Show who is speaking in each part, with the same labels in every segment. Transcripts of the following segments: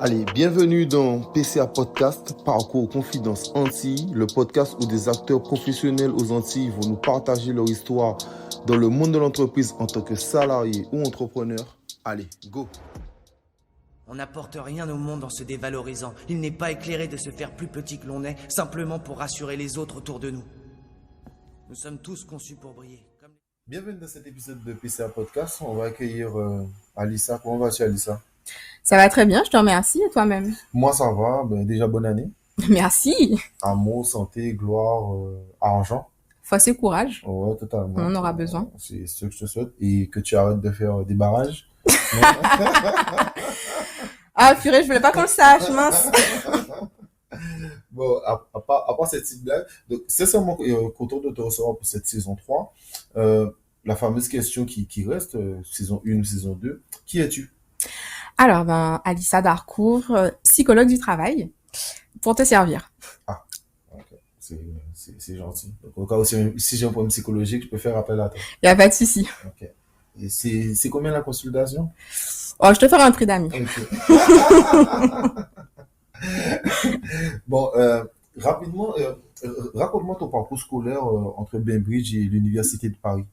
Speaker 1: Allez, bienvenue dans PCA Podcast, Parcours Confidence Antilles, le podcast où des acteurs professionnels aux Antilles vont nous partager leur histoire dans le monde de l'entreprise en tant que salarié ou entrepreneur. Allez, go!
Speaker 2: On n'apporte rien au monde en se dévalorisant. Il n'est pas éclairé de se faire plus petit que l'on est, simplement pour rassurer les autres autour de nous. Nous sommes tous conçus pour briller.
Speaker 1: Bienvenue dans cet épisode de PCA Podcast. On va accueillir Alissa. Comment vas-tu, Alissa?
Speaker 3: Ça va très bien, je te remercie, et toi-même?
Speaker 1: Moi, ça va. Déjà, bonne année.
Speaker 3: Merci.
Speaker 1: Amour, santé, gloire, argent.
Speaker 3: Force et courage.
Speaker 1: Ouais, totalement.
Speaker 3: On en aura besoin.
Speaker 1: C'est ce que je te souhaite. Et que tu arrêtes de faire des barrages.
Speaker 3: Ah, purée, je voulais pas qu'on le sache, mince.
Speaker 1: Bon, à part cette petite blague, donc c'est seulement content de te recevoir pour cette saison 3. La fameuse question qui reste, saison 1 ou saison 2, qui es-tu?
Speaker 3: Alors, Alissa Darcourt, psychologue du travail, pour te servir.
Speaker 1: Ah, ok. C'est gentil. Donc, au cas où si j'ai un problème psychologique, je peux faire appel à toi.
Speaker 3: Y a pas de souci.
Speaker 1: Ok. Et c'est combien la consultation?
Speaker 3: Oh, je te ferai un prix d'amis.
Speaker 1: Ok. Bon, rapidement, raconte-moi ton parcours scolaire entre Bainbridge et l'Université de Paris.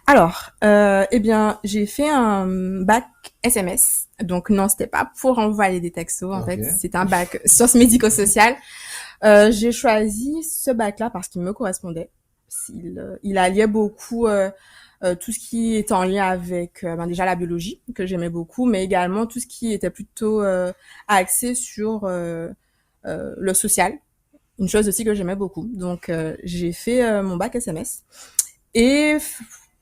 Speaker 3: Alors, j'ai fait un bac SMS. Donc non, c'était pas pour envoyer des textos. En fait, c'était un bac sciences médico-sociales. J'ai choisi ce bac-là parce qu'il me correspondait. Il alliait beaucoup tout ce qui était en lien avec déjà la biologie que j'aimais beaucoup, mais également tout ce qui était plutôt axé sur le social. Une chose aussi que j'aimais beaucoup. Donc j'ai fait mon bac SMS et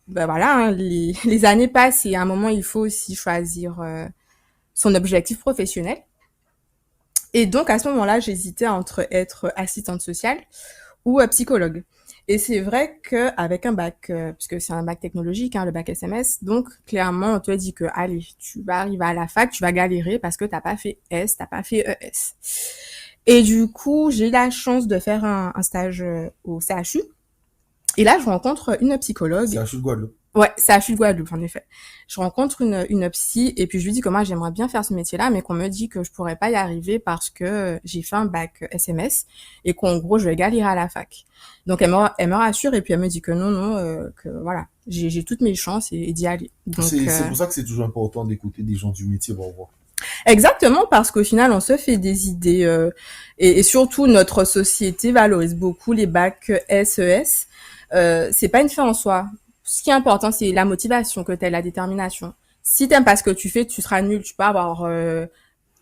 Speaker 3: voilà, les années passent et à un moment il faut aussi choisir son objectif professionnel. Et donc à ce moment-là, j'hésitais entre être assistante sociale ou psychologue. Et c'est vrai que avec un bac, puisque c'est un bac technologique, le bac SMS, donc clairement on te dit que allez, tu vas arriver à la fac, tu vas galérer parce que t'as pas fait S, t'as pas fait ES. Et du coup, j'ai eu la chance de faire un stage au CHU. Et là, je rencontre une psychologue.
Speaker 1: CHU de Guadeloupe.
Speaker 3: Ouais, CHU de Guadeloupe, en effet. Je rencontre une psy et puis je lui dis que moi, j'aimerais bien faire ce métier-là, mais qu'on me dit que je pourrais pas y arriver parce que j'ai fait un bac SMS et qu'en gros, je vais galérer à la fac. Donc, elle me rassure et puis elle me dit que non, que voilà, j'ai toutes mes chances et d'y aller. Donc,
Speaker 1: c'est pour ça que c'est toujours important d'écouter des gens du métier pour voir.
Speaker 3: Exactement, parce qu'au final, on se fait des idées et surtout, notre société valorise beaucoup les bacs SES. C'est pas une fin en soi. Ce qui est important, c'est la motivation que t'aies, la détermination. Si t'aimes pas ce que tu fais, tu seras nul. Tu peux avoir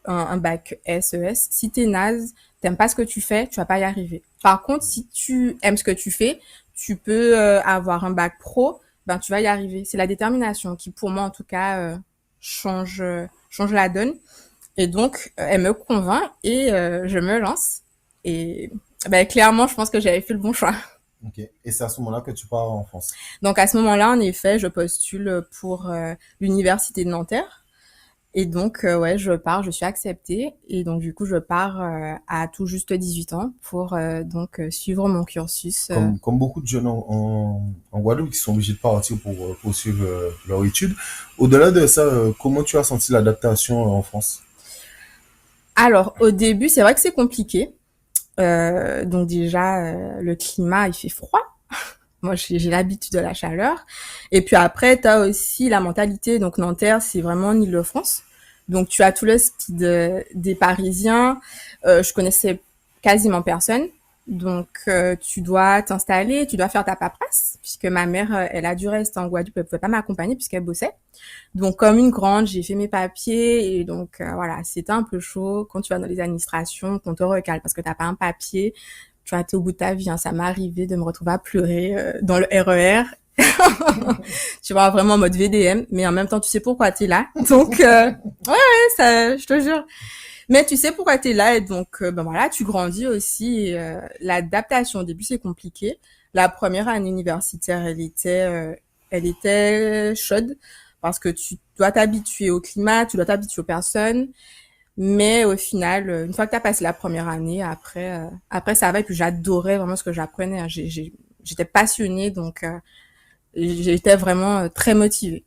Speaker 3: un bac SES. Si t'es naze, t'aimes pas ce que tu fais, tu vas pas y arriver. Par contre, si tu aimes ce que tu fais, tu peux avoir un bac pro, tu vas y arriver. C'est la détermination qui, pour moi en tout cas, change la donne. Et donc, elle me convainc et je me lance. Et clairement, je pense que j'avais fait le bon choix.
Speaker 1: Ok. Et c'est à ce moment-là que tu pars en France.
Speaker 3: Donc à ce moment-là, en effet, je postule pour l'université de Nanterre. Et donc, je suis acceptée. Et donc, du coup, je pars à tout juste 18 ans pour suivre mon cursus.
Speaker 1: Comme beaucoup de jeunes en Guadeloupe qui sont obligés de partir pour poursuivre leur étude. Au-delà de ça, comment tu as senti l'adaptation en France?
Speaker 3: Alors, au début, c'est vrai que c'est compliqué. Donc déjà, le climat, il fait froid. Moi, j'ai l'habitude de la chaleur. Et puis après, t'as aussi la mentalité. Donc Nanterre, c'est vraiment en Île-de-France. Donc tu as tout le style des Parisiens. Je connaissais quasiment personne. Donc tu dois t'installer, tu dois faire ta paperasse, puisque ma mère, elle a dû rester en Guadeloupe, elle pouvait pas m'accompagner puisqu'elle bossait. Donc comme une grande, j'ai fait mes papiers et donc voilà, c'était un peu chaud quand tu vas dans les administrations, qu'on te recale parce que t'as pas un papier. Tu vas être au bout de ta vie, Ça m'est arrivé de me retrouver à pleurer dans le RER. Tu vois, vraiment en mode VDM, mais en même temps, tu sais pourquoi t'es là. Donc, ça, je te jure. Mais tu sais pourquoi t'es là et donc, voilà, tu grandis aussi. Et, l'adaptation au début, c'est compliqué. La première année universitaire, elle était chaude parce que tu dois t'habituer au climat, tu dois t'habituer aux personnes. Mais au final, une fois que t'as passé la première année, après ça va. Et puis j'adorais vraiment ce que j'apprenais. J'étais passionnée, donc j'étais vraiment très motivée.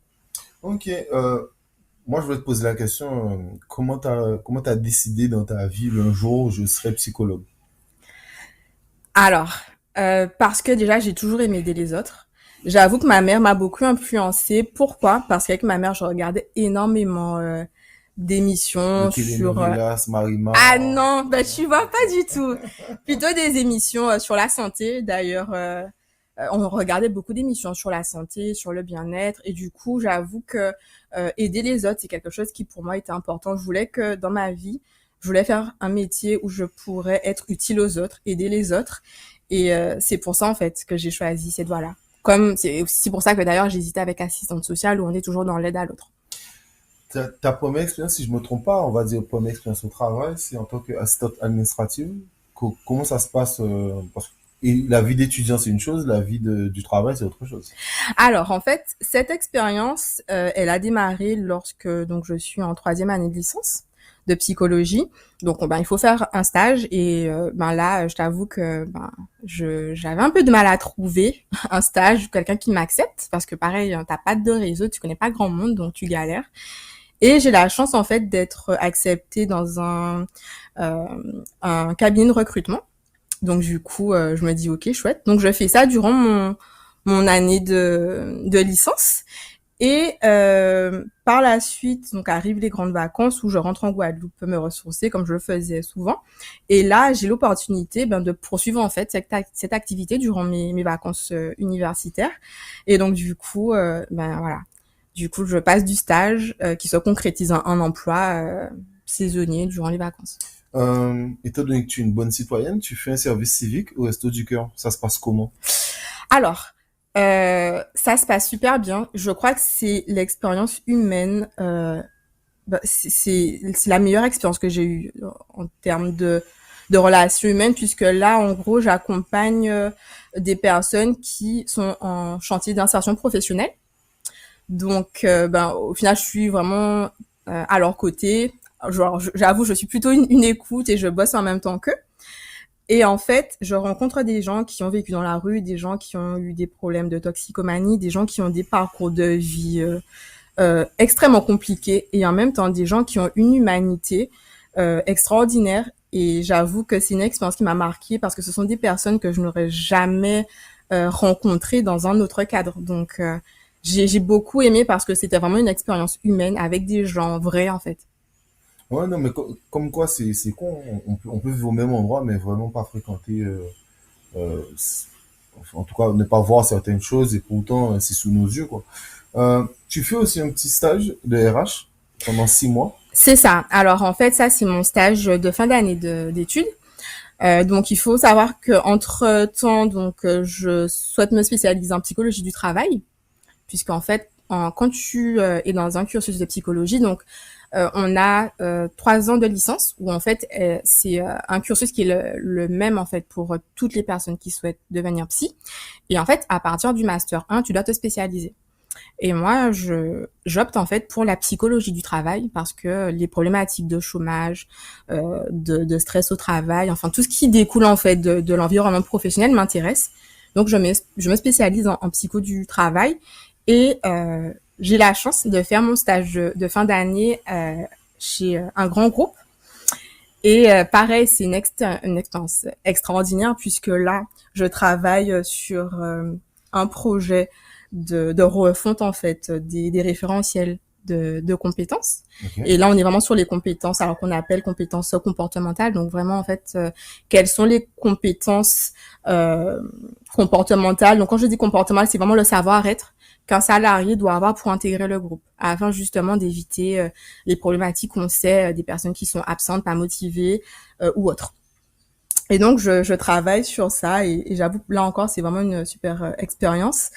Speaker 1: Ok. moi, je voulais te poser la question, comment t'as décidé dans ta vie un jour je serai psychologue?
Speaker 3: Alors, parce que déjà, j'ai toujours aimé aider les autres. J'avoue que ma mère m'a beaucoup influencée. Pourquoi? Parce qu'avec ma mère, je regardais énormément
Speaker 1: Les
Speaker 3: d'émissions sur...
Speaker 1: telenovelas,
Speaker 3: Ah
Speaker 1: Marimar.
Speaker 3: non, bah tu vois pas du tout. Plutôt des émissions sur la santé. D'ailleurs, on regardait beaucoup d'émissions sur la santé, sur le bien-être. Et du coup, j'avoue que aider les autres, c'est quelque chose qui pour moi était important. Je voulais que dans ma vie, je voulais faire un métier où je pourrais être utile aux autres, aider les autres. Et c'est pour ça en fait que j'ai choisi cette voie-là. Comme c'est aussi pour ça que d'ailleurs j'hésitais avec assistante sociale où on est toujours dans l'aide à l'autre.
Speaker 1: Ta première expérience, si je me trompe pas, on va dire première expérience au travail, c'est en tant qu'assistante administrative. Comment ça se passe parce que et la vie d'étudiant, c'est une chose, la vie du travail, c'est autre chose.
Speaker 3: Alors en fait, cette expérience, elle a démarré lorsque donc je suis en troisième année de licence de psychologie. Donc ben il faut faire un stage et ben là, je t'avoue que ben j'avais un peu de mal à trouver un stage, quelqu'un qui m'accepte parce que pareil, t'as pas de réseau, tu connais pas grand monde, donc tu galères. Et j'ai la chance en fait d'être acceptée dans euh, un cabinet de recrutement. Donc du coup, je me dis ok, chouette. Donc je fais ça durant mon année de licence. Et par la suite, donc arrivent les grandes vacances où je rentre en Guadeloupe me ressourcer comme je le faisais souvent. Et là, j'ai l'opportunité de poursuivre en fait cette activité durant mes vacances universitaires. Et donc du coup, voilà. Du coup, je passe du stage qui se concrétise en un emploi saisonnier durant les vacances.
Speaker 1: Étant donné que tu es une bonne citoyenne, tu fais un service civique au Resto du Cœur. Ça se passe comment?
Speaker 3: Alors, ça se passe super bien. Je crois que c'est l'expérience humaine. C'est la meilleure expérience que j'ai eue en termes de relations humaines, puisque là, en gros, j'accompagne des personnes qui sont en chantier d'insertion professionnelle. Donc, au final, je suis vraiment à leur côté. Genre, j'avoue, je suis plutôt une écoute et je bosse en même temps qu'eux. Et en fait, je rencontre des gens qui ont vécu dans la rue, des gens qui ont eu des problèmes de toxicomanie, des gens qui ont des parcours de vie extrêmement compliqués et en même temps des gens qui ont une humanité extraordinaire. Et j'avoue que c'est une expérience qui m'a marquée parce que ce sont des personnes que je n'aurais jamais rencontrées dans un autre cadre. Donc, j'ai beaucoup aimé parce que c'était vraiment une expérience humaine avec des gens vrais en fait.
Speaker 1: Ouais, non, mais comme quoi, c'est con. On peut vivre au même endroit, mais vraiment pas fréquenter. Euh, s- en tout cas, ne pas voir certaines choses et pourtant, c'est sous nos yeux, quoi. Tu fais aussi un petit stage de RH pendant 6 mois.
Speaker 3: C'est ça. Alors en fait, ça c'est mon stage de fin d'année d'études. Donc il faut savoir que entre temps, donc je souhaite me spécialiser en psychologie du travail, puisqu'en fait, quand tu es dans un cursus de psychologie, donc on a 3 ans de licence où en fait c'est un cursus qui est le même en fait pour toutes les personnes qui souhaitent devenir psy. Et en fait, à partir du master 1, tu dois te spécialiser. Et moi, j'opte en fait pour la psychologie du travail parce que les problématiques de chômage, de stress au travail, enfin tout ce qui découle en fait de l'environnement professionnel m'intéresse. Donc je me spécialise en psycho du travail et j'ai la chance de faire mon stage de fin d'année chez un grand groupe. Et pareil, c'est une expérience extraordinaire puisque là, je travaille sur un projet de refonte en fait des référentiels de compétences.
Speaker 1: Ok.
Speaker 3: Et là, on est vraiment sur les compétences, alors qu'on appelle compétences comportementales. Donc vraiment, en fait, quelles sont les compétences euh, comportementales. Donc quand je dis comportemental, c'est vraiment le savoir-être qu'un salarié doit avoir pour intégrer le groupe, afin justement d'éviter les problématiques qu'on sait des personnes qui sont absentes, pas motivées ou autres. Et donc, je travaille sur ça et j'avoue, là encore, c'est vraiment une super expérience.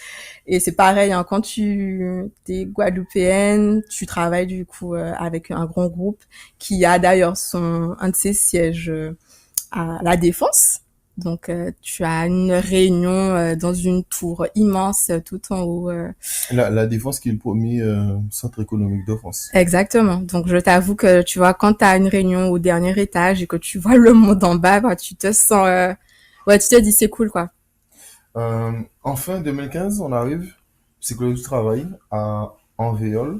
Speaker 3: Et c'est pareil, hein, quand tu es guadeloupéenne, tu travailles du coup avec un grand groupe qui a d'ailleurs un de ses sièges à la Défense. Donc, tu as une réunion dans une tour immense tout en haut.
Speaker 1: La Défense qui est le premier centre économique de France.
Speaker 3: Exactement. Donc, je t'avoue que, tu vois, quand tu as une réunion au dernier étage et que tu vois le monde en bas, bah, tu te sens... ouais, tu te dis, c'est cool, quoi.
Speaker 1: En fin 2015, on arrive, psychologie du travail, à Envéole.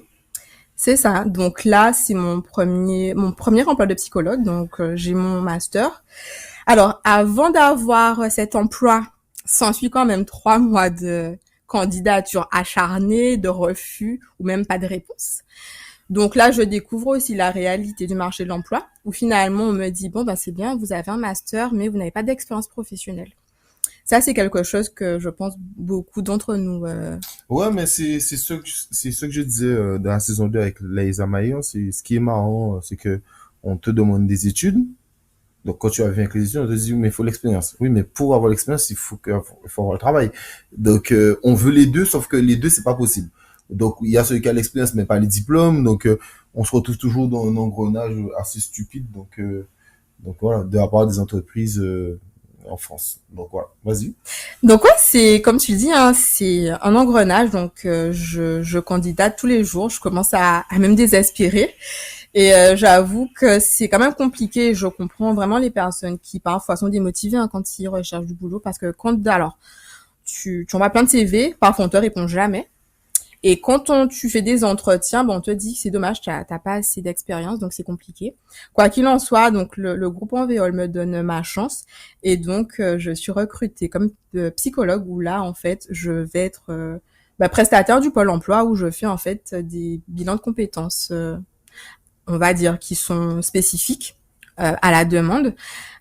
Speaker 3: C'est ça. Donc là, c'est mon premier emploi de psychologue. Donc j'ai mon master. Alors avant d'avoir cet emploi, s'ensuit quand même 3 mois de candidature acharnée, de refus ou même pas de réponse. Donc là, je découvre aussi la réalité du marché de l'emploi, où finalement on me dit bon ben c'est bien, vous avez un master, mais vous n'avez pas d'expérience professionnelle. Ça, c'est quelque chose que je pense beaucoup d'entre nous.
Speaker 1: Ouais, mais c'est ce que je disais dans la saison 2 avec Laïsa Maillon. C'est ce qui est marrant, c'est que on te demande des études. Donc quand tu as avec les études, on te dit mais il faut l'expérience. Oui, mais pour avoir l'expérience, il faut avoir le travail. Donc on veut les deux, sauf que les deux c'est pas possible. Donc il y a ceux qui ont l'expérience mais pas les diplômes. Donc on se retrouve toujours dans un engrenage assez stupide. Donc voilà, de la part des entreprises en France. Donc voilà, vas-y.
Speaker 3: Donc ouais, c'est comme tu dis, hein, c'est un engrenage. Donc je candidate tous les jours. Je commence à même désespérer. Et j'avoue que c'est quand même compliqué. Je comprends vraiment les personnes qui parfois sont démotivées hein, quand ils recherchent du boulot parce que alors tu envoies plein de CV, parfois on te répond jamais. Et quand tu fais des entretiens, on te dit que c'est dommage, t'as pas assez d'expérience, donc c'est compliqué. Quoi qu'il en soit, donc le groupe Envéole me donne ma chance et donc je suis recrutée comme psychologue où là en fait je vais être prestataire du pôle emploi où je fais en fait des bilans de compétences, on va dire, qui sont spécifiques à la demande.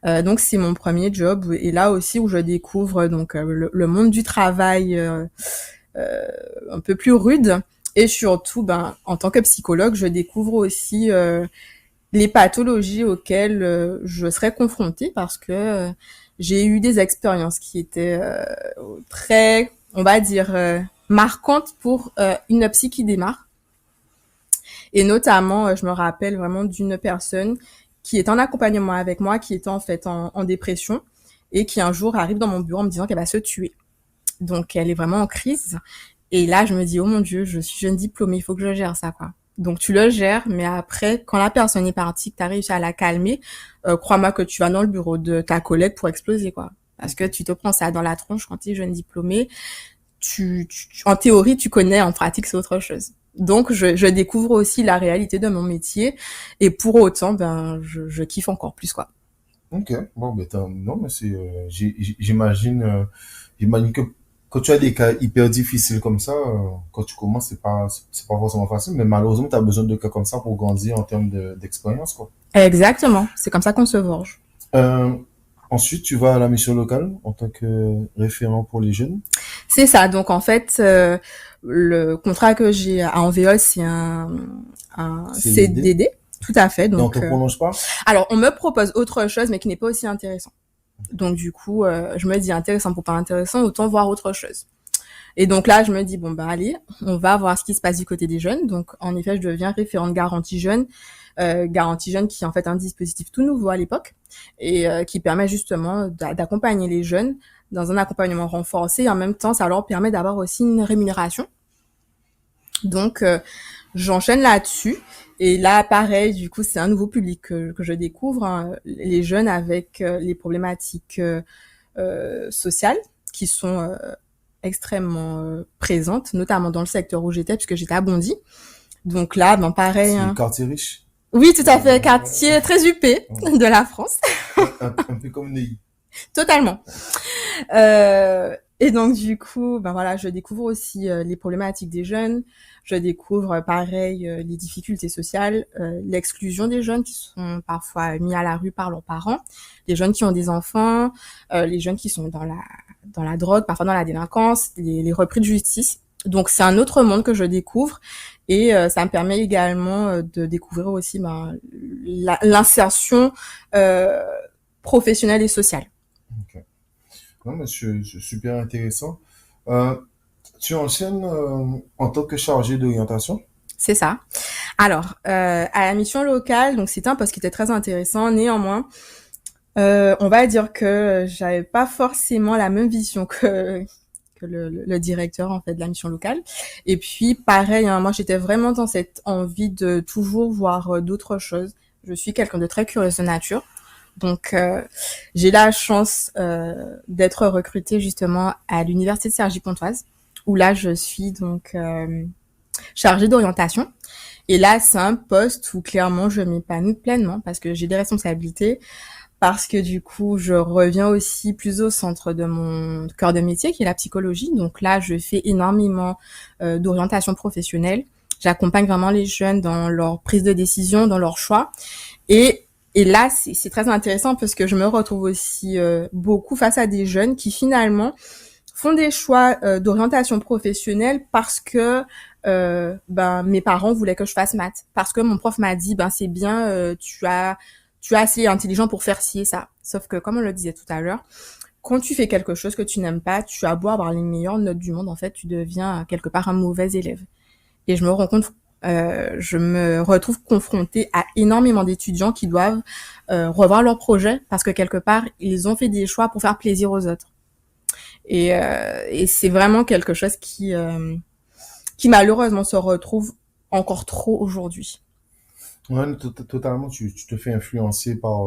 Speaker 3: Donc c'est mon premier job et là aussi où je découvre donc le monde du travail. Un peu plus rude et surtout en tant que psychologue je découvre aussi les pathologies auxquelles je serais confrontée parce que j'ai eu des expériences qui étaient très, on va dire, marquantes pour une psy qui démarre. Et notamment, je me rappelle vraiment d'une personne qui est en accompagnement avec moi, qui était en fait en dépression et qui un jour arrive dans mon bureau en me disant qu'elle va se tuer. Donc, elle est vraiment en crise. Et là, je me dis, oh mon Dieu, je suis jeune diplômée, il faut que je gère ça, quoi. Donc, tu le gères, mais après, quand la personne est partie, que tu as réussi à la calmer, crois-moi que tu vas dans le bureau de ta collègue pour exploser, quoi. Parce que tu te prends ça dans la tronche quand tu es jeune diplômée. En théorie, tu connais, en pratique, c'est autre chose. Donc, je découvre aussi la réalité de mon métier. Et pour autant, je kiffe encore plus, quoi.
Speaker 1: Ok, bon, non, mais j'imagine que quand tu as des cas hyper difficiles comme ça, quand tu commences, c'est pas forcément facile, mais malheureusement, tu as besoin de cas comme ça pour grandir en termes d'expérience, quoi.
Speaker 3: Exactement. C'est comme ça qu'on se forge.
Speaker 1: Euh, Ensuite, tu vas à la mission locale en tant que référent pour les jeunes.
Speaker 3: C'est ça. Donc, en fait, le contrat que j'ai à Envéole, c'est un CDD. Tout à fait.
Speaker 1: Et on
Speaker 3: Donc,
Speaker 1: te prolonge pas?
Speaker 3: alors, on me propose autre chose, mais qui n'est pas aussi intéressant. Donc, du coup, je me dis intéressant pour pas intéressant, autant voir autre chose. Et donc là, je me dis, allez, on va voir ce qui se passe du côté des jeunes. Donc, en effet, je deviens référente garantie jeune. Garantie jeune qui est en fait un dispositif tout nouveau à l'époque et qui permet justement d'accompagner les jeunes dans un accompagnement renforcé. Et en même temps, ça leur permet d'avoir aussi une rémunération. Donc, j'enchaîne là-dessus. Et là, pareil, du coup, c'est un nouveau public que je découvre, hein, les jeunes avec les problématiques sociales qui sont extrêmement présentes, notamment dans le secteur où j'étais, puisque j'étais à Bondy. Donc là, pareil.
Speaker 1: C'est le quartier riche.
Speaker 3: Oui, tout à fait, quartier très huppé de la France.
Speaker 1: Un peu comme Neuilly.
Speaker 3: Totalement. Et donc du coup, voilà, je découvre aussi les problématiques des jeunes. Je découvre pareil les difficultés sociales, l'exclusion des jeunes qui sont parfois mis à la rue par leurs parents, les jeunes qui ont des enfants, les jeunes qui sont dans la drogue, parfois dans la délinquance, les repris de justice. Donc c'est un autre monde que je découvre et ça me permet également de découvrir aussi l'insertion professionnelle et sociale.
Speaker 1: Ok. Non, mais c'est super intéressant. Tu enchaînes en tant que chargé d'orientation?
Speaker 3: C'est ça. Alors, à la mission locale, donc c'était un poste qui était très intéressant. Néanmoins, on va dire que j'avais pas forcément la même vision que le directeur en fait de la mission locale. Et puis pareil, hein, moi j'étais vraiment dans cette envie de toujours voir d'autres choses. Je suis quelqu'un de très curieuse de nature. Donc, j'ai la chance d'être recrutée justement à l'université de Cergy-Pontoise, où là, je suis donc chargée d'orientation. Et là, c'est un poste où clairement je m'épanouis pleinement parce que j'ai des responsabilités, parce que du coup, je reviens aussi plus au centre de mon cœur de métier qui est la psychologie. Donc là, je fais énormément d'orientation professionnelle. J'accompagne vraiment les jeunes dans leur prise de décision, dans leur choix. Et et là, c'est très intéressant parce que je me retrouve aussi beaucoup face à des jeunes qui finalement font des choix d'orientation professionnelle parce que ben mes parents voulaient que je fasse maths, parce que mon prof m'a dit ben c'est bien, tu as assez intelligent pour faire ci et ça. Sauf que comme on le disait tout à l'heure, quand tu fais quelque chose que tu n'aimes pas, tu as beau avoir les meilleures notes du monde, en fait, tu deviens quelque part un mauvais élève. Et je me retrouve confrontée à énormément d'étudiants qui doivent revoir leur projet parce que quelque part, ils ont fait des choix pour faire plaisir aux autres. Et c'est vraiment quelque chose qui malheureusement se retrouve encore trop aujourd'hui.
Speaker 1: Ouais, totalement, tu te fais influencer par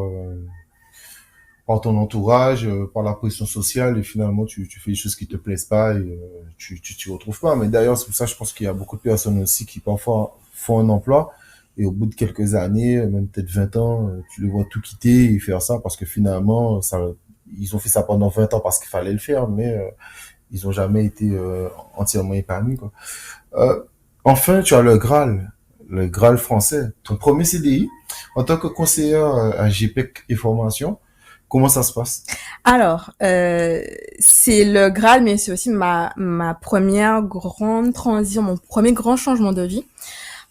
Speaker 1: ton entourage, par la pression sociale, et finalement, tu fais des choses qui te plaisent pas et tu t'y retrouves pas. Mais d'ailleurs, c'est pour ça, je pense qu'il y a beaucoup de personnes aussi qui parfois font un emploi et au bout de quelques années, même peut-être 20 ans, tu les vois tout quitter et faire ça parce que finalement, ils ont fait ça pendant 20 ans parce qu'il fallait le faire, mais ils ont jamais été entièrement épanouis, quoi. Euh, enfin, tu as le Graal français. Ton premier CDI en tant que conseillère à GPEC et formation, comment ça se passe?
Speaker 3: Alors, c'est le Graal, mais c'est aussi ma première grande transition, mon premier grand changement de vie.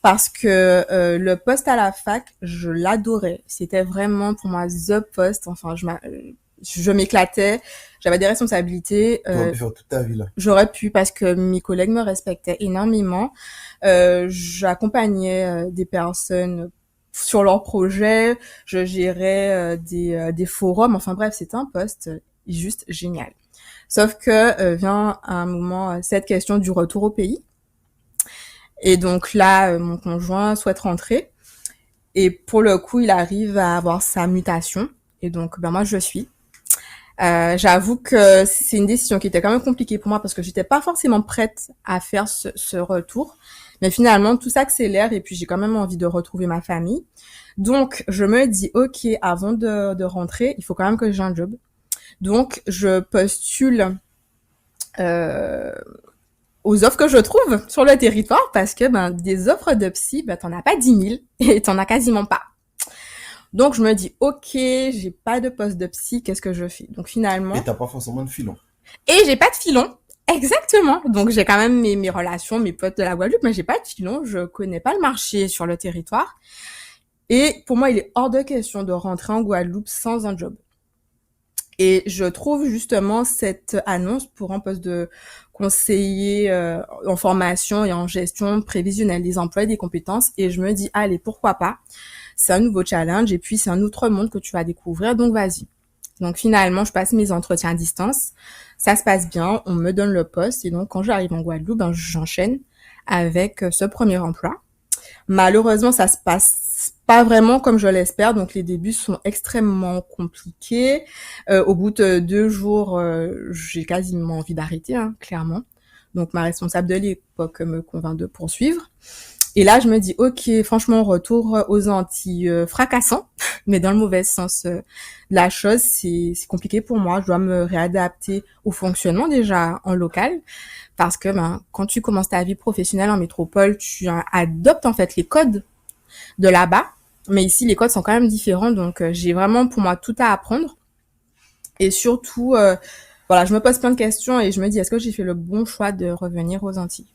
Speaker 3: Parce que le poste à la fac, je l'adorais. C'était vraiment pour moi the poste. Enfin, je m'éclatais. J'avais des responsabilités.
Speaker 1: Tu aurais pu faire toute ta vie là.
Speaker 3: J'aurais pu parce que mes collègues me respectaient énormément. J'accompagnais des personnes sur leurs projets. Je gérais des forums. Enfin bref, c'était un poste juste génial. Sauf que vient un moment cette question du retour au pays. Et donc là, mon conjoint souhaite rentrer. Et pour le coup, il arrive à avoir sa mutation. Et donc, ben moi, je suis. J'avoue que c'est une décision qui était quand même compliquée pour moi parce que j'étais pas forcément prête à faire ce retour. Mais finalement, tout s'accélère et puis j'ai quand même envie de retrouver ma famille. Donc, je me dis, OK, avant de rentrer, il faut quand même que j'ai un job. Donc, je postule euh, aux offres que je trouve sur le territoire parce que ben des offres de psy, ben t'en as pas 10 000 et t'en as quasiment pas. Donc je me dis ok, j'ai pas de poste de psy, qu'est-ce que je fais? Donc finalement,
Speaker 1: Et t'as pas forcément de filon.
Speaker 3: et j'ai pas de filon. Exactement. Donc j'ai quand même mes relations, mes potes de la Guadeloupe, mais j'ai pas de filon, je connais pas le marché sur le territoire. Et pour moi, il est hors de question de rentrer en Guadeloupe sans un job. Et je trouve justement cette annonce pour un poste de conseiller en formation et en gestion prévisionnelle des emplois et des compétences. Et je me dis, allez, pourquoi pas? C'est un nouveau challenge et puis c'est un autre monde que tu vas découvrir, donc vas-y. Donc finalement, je passe mes entretiens à distance. Ça se passe bien, on me donne le poste. Et donc quand j'arrive en Guadeloupe, ben, j'enchaîne avec ce premier emploi. Malheureusement, ça se passe pas vraiment comme je l'espère, donc les débuts sont extrêmement compliqués. Au bout de 2 jours, j'ai quasiment envie d'arrêter, hein, clairement. Donc ma responsable de l'époque me convainc de poursuivre. Et là, je me dis, ok, franchement, retour aux Antilles fracassant, mais dans le mauvais sens de la chose, c'est compliqué pour moi. Je dois me réadapter au fonctionnement déjà en local, parce que ben, quand tu commences ta vie professionnelle en métropole, tu adoptes en fait les codes de là-bas, mais ici, les codes sont quand même différents, donc j'ai vraiment pour moi tout à apprendre. Et surtout, voilà, je me pose plein de questions et je me dis, est-ce que j'ai fait le bon choix de revenir aux Antilles?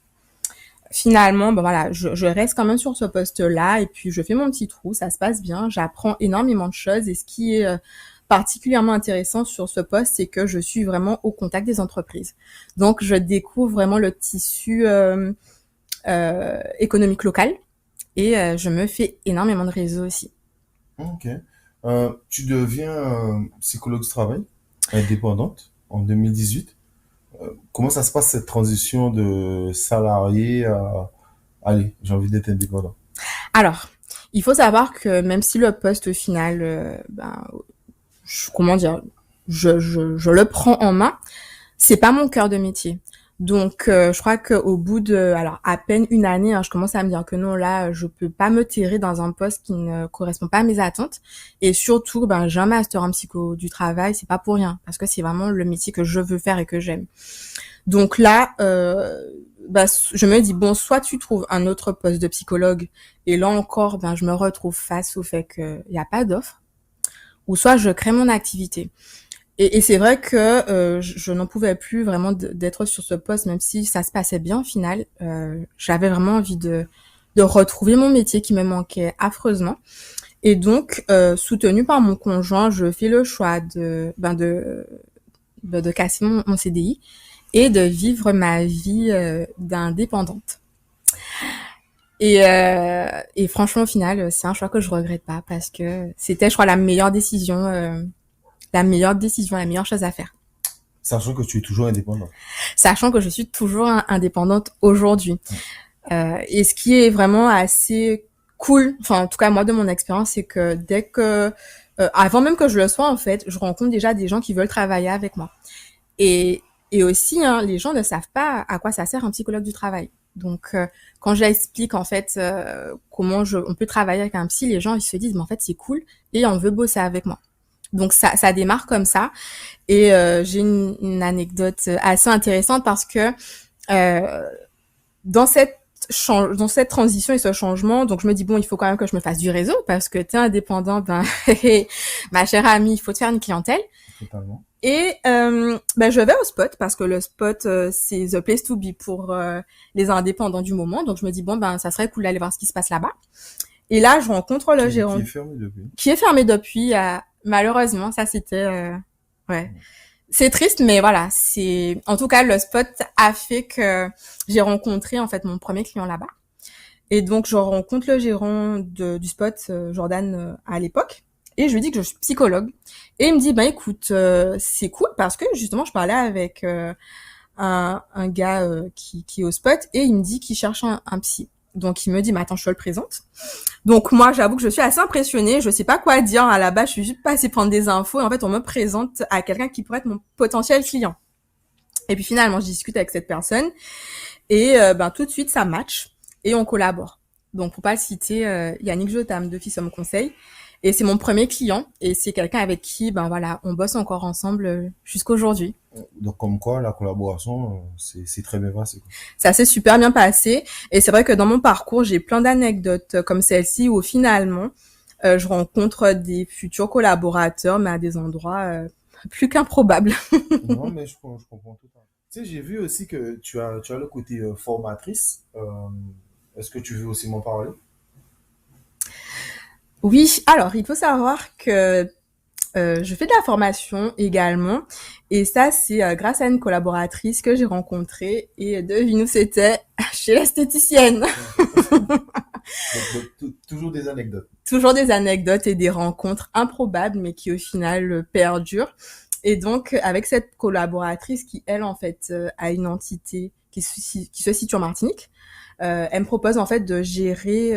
Speaker 3: Finalement, ben voilà, je reste quand même sur ce poste-là et puis je fais mon petit trou, ça se passe bien, j'apprends énormément de choses et ce qui est particulièrement intéressant sur ce poste, c'est que je suis vraiment au contact des entreprises. Donc, je découvre vraiment le tissu économique local et je me fais énormément de réseaux aussi.
Speaker 1: Ok. Tu deviens psychologue du travail, indépendante, en 2018. Comment ça se passe cette transition de salarié à, allez, j'ai envie d'être indépendant?
Speaker 3: Alors, il faut savoir que même si le poste final, ben, comment dire, je le prends en main, c'est pas mon cœur de métier. Donc, je crois qu'au bout de, alors à peine une année, hein, je commence à me dire que non, là, je peux pas me terrer dans un poste qui ne correspond pas à mes attentes. Et surtout, j'ai un master en psycho du travail, c'est pas pour rien, parce que c'est vraiment le métier que je veux faire et que j'aime. Donc là, je me dis bon, soit tu trouves un autre poste de psychologue, et là encore, je me retrouve face au fait qu'il y a pas d'offre, ou soit je crée mon activité. Et c'est vrai que je n'en pouvais plus vraiment d'être sur ce poste, même si ça se passait bien au final. J'avais vraiment envie de retrouver mon métier qui me manquait affreusement. Et donc, soutenue par mon conjoint, je fais le choix de casser mon CDI et de vivre ma vie d'indépendante. Et franchement, au final, c'est un choix que je regrette pas parce que c'était, je crois, la meilleure décision, la meilleure chose à faire.
Speaker 1: Sachant que tu es toujours indépendante.
Speaker 3: Sachant que je suis toujours indépendante aujourd'hui. Et ce qui est vraiment assez cool, enfin en tout cas moi de mon expérience, c'est que dès que avant même que je le sois en fait, je rencontre déjà des gens qui veulent travailler avec moi. Et aussi les gens ne savent pas à quoi ça sert un psychologue du travail. Donc quand j'explique en fait comment on peut travailler avec un psy, les gens ils se disent mais en fait c'est cool et on veut bosser avec moi. Donc ça démarre comme ça. Et j'ai une anecdote assez intéressante parce que dans cette transition et ce changement, donc je me dis bon, il faut quand même que je me fasse du réseau parce que t'es indépendant, ma chère amie, il faut te faire une clientèle.
Speaker 1: Totalement.
Speaker 3: Et je vais au spot parce que le spot c'est the place to be pour les indépendants du moment. Donc je me dis bon ça serait cool d'aller voir ce qui se passe là-bas. Et là je rencontre le gérant qui est fermé depuis. Malheureusement, ça c'était ouais. C'est triste, mais voilà, c'est en tout cas le spot a fait que j'ai rencontré en fait mon premier client là-bas. Et donc je rencontre le gérant du spot, Jordan à l'époque, et je lui dis que je suis psychologue. Et il me dit écoute, c'est cool parce que justement je parlais avec un gars qui est au spot et il me dit qu'il cherche un psy. Donc il me dit mais attends, je te le présente. Donc moi j'avoue que je suis assez impressionnée, je sais pas quoi dire à la base, je suis juste passée prendre des infos et en fait on me présente à quelqu'un qui pourrait être mon potentiel client. Et puis finalement je discute avec cette personne et tout de suite ça match et on collabore. Donc pour pas le citer, Yannick Jotam de Fissom Conseil et c'est mon premier client et c'est quelqu'un avec qui on bosse encore ensemble jusqu'aujourd'hui.
Speaker 1: Donc comme quoi la collaboration c'est très bien passé.
Speaker 3: Ça s'est super bien passé et c'est vrai que dans mon parcours j'ai plein d'anecdotes comme celle-ci où finalement je rencontre des futurs collaborateurs mais à des endroits plus qu'improbables.
Speaker 1: Non mais je comprends tout à fait. Tu sais, j'ai vu aussi que tu as le côté formatrice. Est-ce que tu veux aussi m'en parler?
Speaker 3: Oui, alors il faut savoir que je fais de la formation également et ça c'est grâce à une collaboratrice que j'ai rencontrée et devine où c'était chez l'esthéticienne.
Speaker 1: Donc, toujours des anecdotes.
Speaker 3: Toujours des anecdotes et des rencontres improbables mais qui au final perdurent. Et donc avec cette collaboratrice qui elle en fait a une entité qui se situe en Martinique, elle me propose en fait de gérer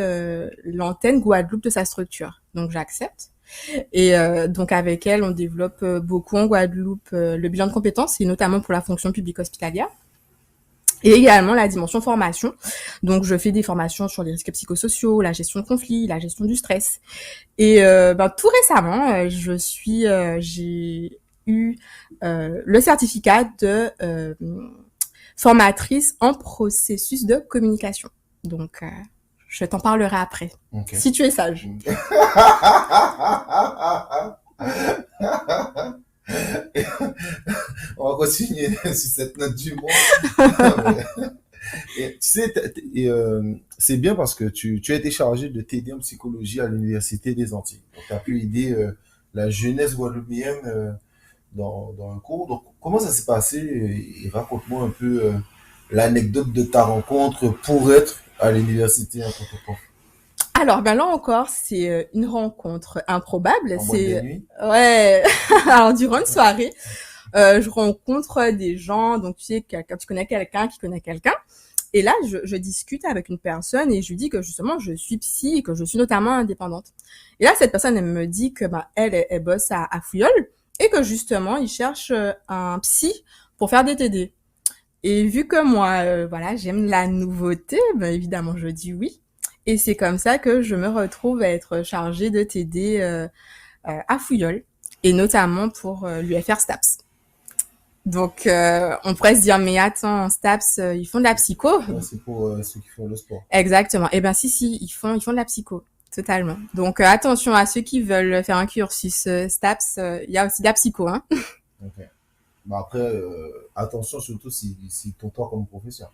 Speaker 3: l'antenne Guadeloupe de sa structure. Donc j'accepte. Et donc avec elle, on développe beaucoup en Guadeloupe le bilan de compétences, et notamment pour la fonction publique hospitalière. Et également la dimension formation. Donc je fais des formations sur les risques psychosociaux, la gestion de conflits, la gestion du stress. Et tout récemment, j'ai eu le certificat de formatrice en processus de communication. Donc je t'en parlerai après.
Speaker 1: Okay.
Speaker 3: Si tu es sage.
Speaker 1: On va continuer sur cette note d'humour. Et, tu sais, c'est bien parce que tu as été chargé de t'aider en psychologie à l'Université des Antilles. Donc, tu as pu aider la jeunesse guadeloupéenne dans un cours. Donc, comment ça s'est passé? Et raconte-moi un peu l'anecdote de ta rencontre pour être à l'université en tant que prof.
Speaker 3: Alors, là encore, c'est une rencontre improbable.
Speaker 1: En boîte de nuit?
Speaker 3: Ouais. Alors, durant une soirée, je rencontre des gens. Donc, tu sais, quand tu connais quelqu'un qui connaît quelqu'un. Et là, je discute avec une personne et je lui dis que justement, je suis psy et que je suis notamment indépendante. Et là, cette personne, elle me dit que elle bosse à Fouilleul et que justement, il cherche un psy pour faire des TD. Et vu que moi, voilà, j'aime la nouveauté, ben évidemment, je dis oui. Et c'est comme ça que je me retrouve à être chargée de t'aider à Fouilleul, et notamment pour l'UFR STAPS. Donc, on pourrait se dire, mais attends, STAPS, ils font de la psycho?
Speaker 1: Ouais, c'est pour ceux qui font le sport.
Speaker 3: Exactement. Eh ben, si, ils font de la psycho. Totalement. Donc, attention à ceux qui veulent faire un cursus STAPS, il y a aussi de la psycho, hein.
Speaker 1: Ok. Bah après, attention surtout si ton comme professeur.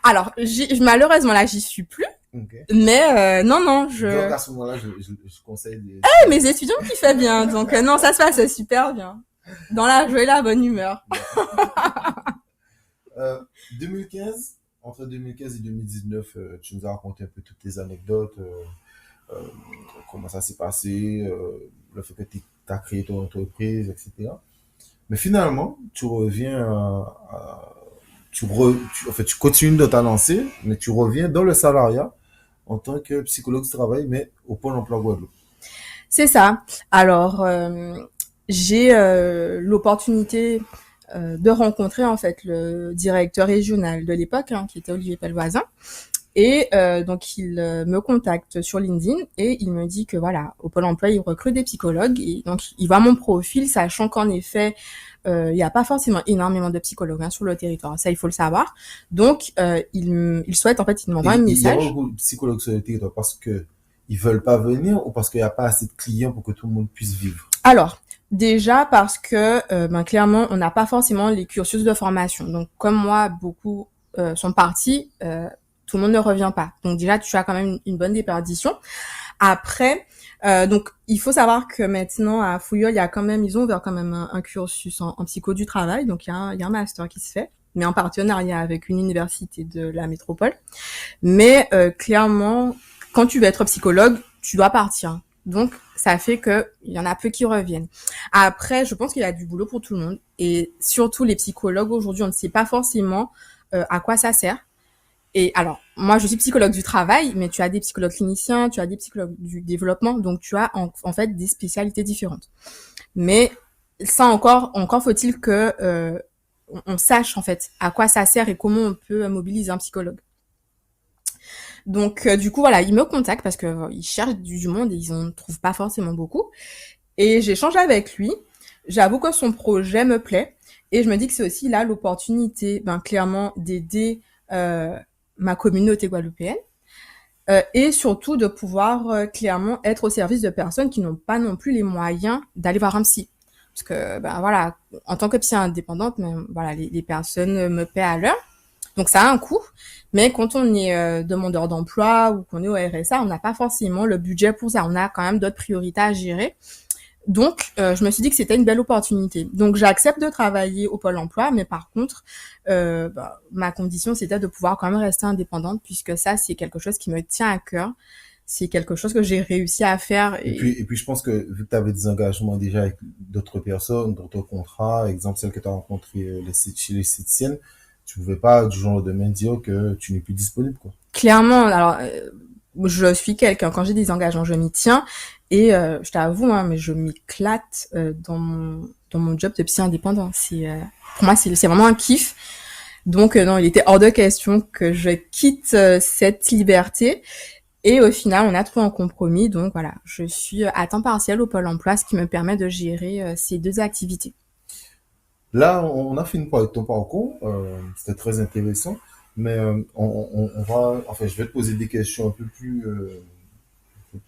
Speaker 3: Alors, malheureusement, là, j'y suis plus.
Speaker 1: Ok.
Speaker 3: Mais non,
Speaker 1: Donc à ce moment-là, je conseille des...
Speaker 3: mes étudiants kiffaient bien. Donc, non, ça se passe super bien. Dans la joie et la bonne humeur.
Speaker 1: 2015, entre 2015 et 2019, tu nous as raconté un peu toutes tes anecdotes, euh, comment ça s'est passé, le fait que tu as créé ton entreprise, etc. Mais finalement, tu reviens en fait, tu continues dans ta lancée, mais tu reviens dans le salariat en tant que psychologue du travail, mais au Pôle emploi Guadeloupe.
Speaker 3: C'est ça. Alors, j'ai l'opportunité de rencontrer en fait le directeur régional de l'époque, hein, qui était Olivier Pelvoisin. Et donc, il me contacte sur LinkedIn et il me dit que voilà, au Pôle emploi, il recrute des psychologues. Et donc, il voit mon profil, sachant qu'en effet, il n'y a pas forcément énormément de psychologues sur le territoire. Ça, il faut le savoir. Donc, il souhaite, en fait, il m'envoie un
Speaker 1: Il y a
Speaker 3: message.
Speaker 1: beaucoup de psychologues sur le territoire parce que ils veulent pas venir ou parce qu'il n'y a pas assez de clients pour que tout le monde puisse vivre.
Speaker 3: Alors, déjà parce que clairement, on n'a pas forcément les cursus de formation. Donc, comme moi, beaucoup sont partis, tout le monde ne revient pas. Donc déjà, tu as quand même une bonne déperdition. Après, donc il faut savoir que maintenant à Fouilleul, ils ont ouvert quand même un cursus en psycho du travail. Donc il y a un master qui se fait, mais en partenariat avec une université de la métropole. Mais clairement, quand tu veux être psychologue, tu dois partir. Donc, ça fait que il y en a peu qui reviennent. Après, je pense qu'il y a du boulot pour tout le monde. Et surtout, les psychologues, aujourd'hui, on ne sait pas forcément à quoi ça sert. Et alors, moi, je suis psychologue du travail, mais tu as des psychologues cliniciens, tu as des psychologues du développement, donc tu as en fait des spécialités différentes. Mais ça encore faut-il que on sache en fait à quoi ça sert et comment on peut mobiliser un psychologue. Donc du coup voilà, ils me contactent parce que ils cherchent du monde et ils en trouvent pas forcément beaucoup. Et j'échange avec lui. J'avoue que son projet me plaît et je me dis que c'est aussi là l'opportunité, clairement d'aider ma communauté guadeloupéenne et surtout de pouvoir clairement être au service de personnes qui n'ont pas non plus les moyens d'aller voir un psy. Parce que voilà, en tant que psy indépendante, mais voilà, les personnes me paient à l'heure. Donc ça a un coût, mais quand on est demandeur d'emploi ou qu'on est au RSA, on n'a pas forcément le budget pour ça. On a quand même d'autres priorités à gérer. Donc, je me suis dit que c'était une belle opportunité. Donc, j'accepte de travailler au Pôle emploi, mais par contre, ma condition, c'était de pouvoir quand même rester indépendante, puisque ça, c'est quelque chose qui me tient à cœur. C'est quelque chose que j'ai réussi à faire.
Speaker 1: Et puis, je pense que vu que tu avais des engagements déjà avec d'autres personnes, d'autres contrats, exemple celle que tu as rencontrée chez les Céticiennes, tu pouvais pas du jour au lendemain dire que tu n'es plus disponible, quoi.
Speaker 3: Clairement, alors je suis quelqu'un, quand j'ai des engagements, je m'y tiens et je t'avoue, mais je m'éclate dans mon job de psy indépendant. Pour moi, c'est vraiment un kiff. Donc non, il était hors de question que je quitte cette liberté. Et au final, on a trouvé un compromis. Donc voilà, je suis à temps partiel au Pôle emploi, ce qui me permet de gérer ces deux activités.
Speaker 1: Là, on a fini par ton parcours, c'était très intéressant, mais on va, enfin, je vais te poser des questions un peu plus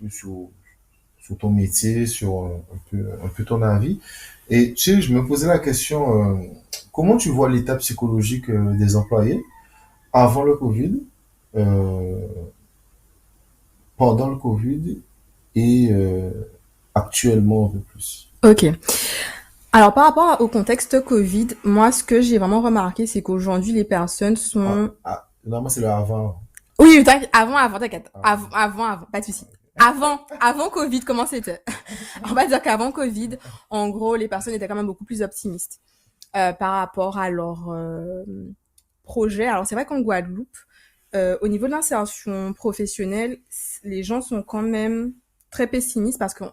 Speaker 1: sur ton métier, sur un peu ton avis. Et tu sais, je me posais la question, comment tu vois l'état psychologique des employés avant le Covid, euh, pendant le Covid et actuellement un peu plus.
Speaker 3: Ok. Alors par rapport au contexte Covid, moi ce que j'ai vraiment remarqué, c'est qu'aujourd'hui les personnes sont...
Speaker 1: Normalement, c'est le avant.
Speaker 3: Oui, avant, t'inquiète.
Speaker 1: Ah,
Speaker 3: Avant, pas de souci. Avant Covid, comment c'était? On va dire qu'avant Covid, en gros, les personnes étaient quand même beaucoup plus optimistes par rapport à leur projet. Alors c'est vrai qu'en Guadeloupe, au niveau de l'insertion professionnelle, les gens sont quand même très pessimistes parce qu'on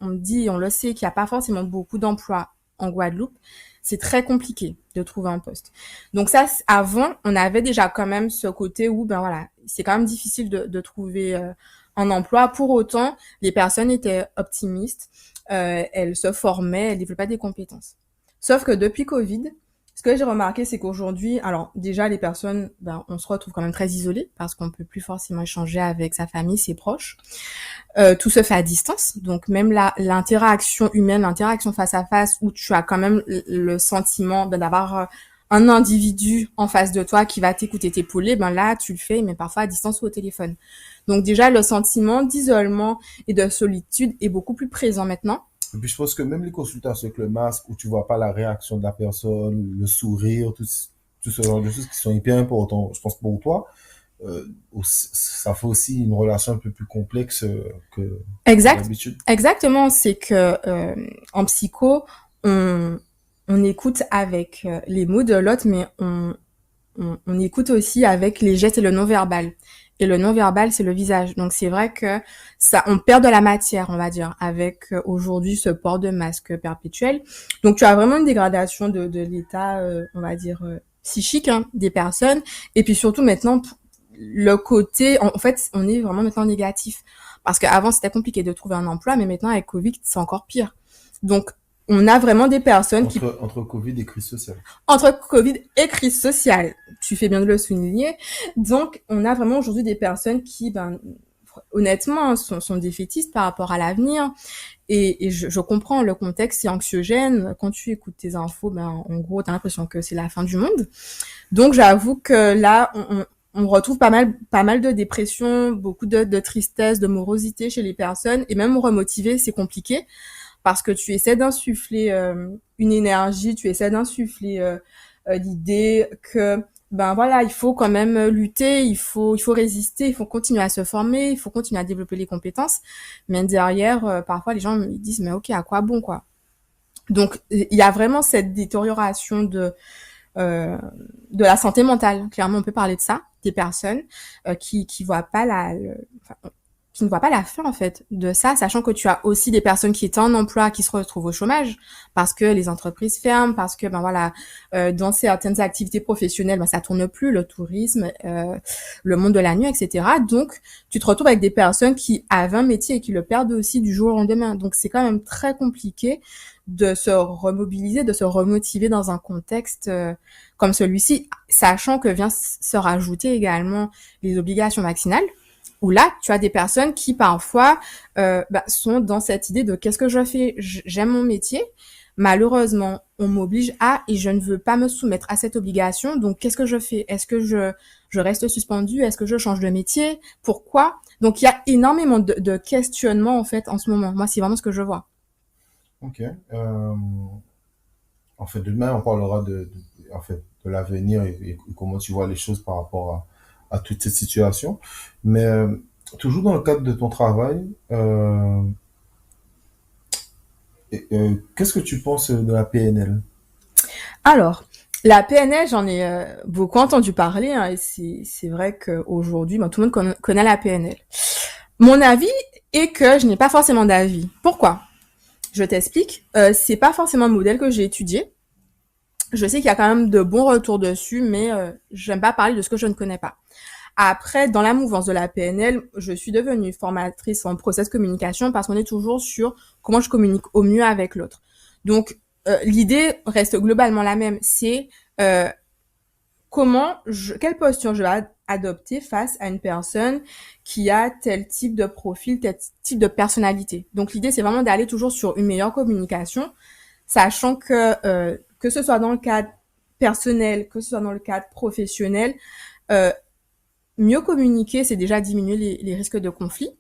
Speaker 3: dit, on le sait, qu'il n'y a pas forcément beaucoup d'emplois en Guadeloupe. c'est très compliqué de trouver un poste. Donc ça, avant, on avait déjà quand même ce côté où, ben voilà, c'est quand même difficile de trouver un emploi. Pour autant, les personnes étaient optimistes, elles se formaient, elles développaient des compétences. Sauf que depuis Covid, ce que j'ai remarqué, c'est qu'aujourd'hui, alors déjà les personnes, ben on se retrouve quand même très isolées parce qu'on peut plus forcément échanger avec sa famille, ses proches. Tout se fait à distance, donc même l'interaction humaine, l'interaction face à face, où tu as quand même le sentiment d'avoir un individu en face de toi qui va t'écouter, t'épauler, ben là tu le fais, mais parfois à distance ou au téléphone. Donc déjà le sentiment d'isolement et de solitude est beaucoup plus présent maintenant.
Speaker 1: Et puis je pense que même les consultations avec le masque, où tu vois pas la réaction de la personne, le sourire, tout ce genre de choses qui sont hyper importants, je pense pour toi, ça fait aussi une relation un peu plus complexe que
Speaker 3: Exact,
Speaker 1: d'habitude.
Speaker 3: exactement. C'est que en psycho, on écoute avec les mots de l'autre, mais on écoute aussi avec les gestes et le non-verbal. Et le non-verbal, c'est le visage. Donc c'est vrai que ça, on perd de la matière, on va dire, avec aujourd'hui ce port de masque perpétuel. Donc tu as vraiment une dégradation de l'état, on va dire, psychique des personnes. Et puis surtout maintenant, le côté, en fait, on est vraiment maintenant négatif. Parce qu'avant, c'était compliqué de trouver un emploi, mais maintenant, avec Covid, c'est encore pire. Donc, on a vraiment des personnes
Speaker 1: Entre Covid et crise sociale.
Speaker 3: entre Covid et crise sociale, tu fais bien de le souligner. Donc, on a vraiment aujourd'hui des personnes qui, ben, honnêtement, sont défaitistes par rapport à l'avenir. Et je comprends, le contexte, c'est anxiogène. Quand tu écoutes tes infos, ben, en gros, t'as l'impression que c'est la fin du monde. Donc, j'avoue que là, on retrouve pas mal de dépression, beaucoup de tristesse, de morosité chez les personnes. Et même remotiver, c'est compliqué. Parce que tu essaies d'insuffler une énergie, tu essaies d'insuffler l'idée que ben voilà, il faut quand même lutter, il faut résister, il faut continuer à se former, il faut continuer à développer les compétences. Mais derrière, parfois les gens ils disent mais ok, à quoi bon quoi. Donc il y a vraiment cette détérioration de la santé mentale. Clairement, on peut parler de ça, des personnes qui voient pas qui ne voient pas la fin en fait de ça, sachant que tu as aussi des personnes qui étaient en emploi qui se retrouvent au chômage parce que les entreprises ferment, parce que ben voilà, dans certaines activités professionnelles, ben ça tourne plus, le tourisme, le monde de la nuit, etc. Donc tu te retrouves avec des personnes qui avaient un métier et qui le perdent aussi du jour au lendemain. Donc c'est quand même très compliqué de se remobiliser, de se remotiver dans un contexte comme celui-ci, sachant que vient se rajouter également les obligations vaccinales. Où là, tu as des personnes qui parfois sont dans cette idée de qu'est-ce que je fais, j'aime mon métier, malheureusement, on m'oblige à et je ne veux pas me soumettre à cette obligation, donc qu'est-ce que je fais? Est-ce que je reste suspendue? Est-ce que je change de métier? Pourquoi? Donc il y a énormément de questionnements en fait en ce moment. Moi, c'est vraiment ce que je vois.
Speaker 1: Ok. En fait, demain, on parlera en fait, de l'avenir et comment tu vois les choses par rapport à toute cette situation. Mais toujours dans le cadre de ton travail, qu'est-ce que tu penses de la PNL?
Speaker 3: Alors, la PNL, j'en ai beaucoup entendu parler, hein, et c'est vrai qu'aujourd'hui, tout le monde connaît la PNL. Mon avis est que je n'ai pas forcément d'avis. Pourquoi? Je t'explique. C'est pas forcément un modèle que j'ai étudié. Je sais qu'il y a quand même de bons retours dessus, mais j'aime pas parler de ce que je ne connais pas. Après, dans la mouvance de la PNL, je suis devenue formatrice en process communication parce qu'on est toujours sur comment je communique au mieux avec l'autre. Donc, l'idée reste globalement la même. C'est quelle posture je vais adopter face à une personne qui a tel type de profil, tel type de personnalité. Donc, l'idée, c'est vraiment d'aller toujours sur une meilleure communication, sachant que ce soit dans le cadre personnel, que ce soit dans le cadre professionnel, mieux communiquer, c'est déjà diminuer les risques de conflit,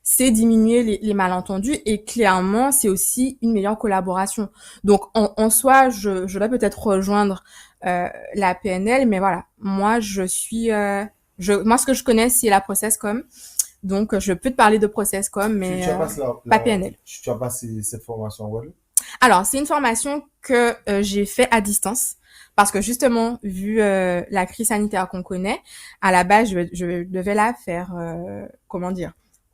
Speaker 3: c'est diminuer les malentendus et clairement, c'est aussi une meilleure collaboration. Donc, en soi, je vais peut-être rejoindre la PNL, mais voilà, moi, moi, ce que je connais, c'est la process.com. Donc, je peux te parler de process.com, mais
Speaker 1: Tu as passé
Speaker 3: pas PNL.
Speaker 1: tu as passé cette formation en Guadeloupe?
Speaker 3: Alors, c'est une formation que j'ai fait à distance parce que justement, vu la crise sanitaire qu'on connaît, à la base, je devais la faire,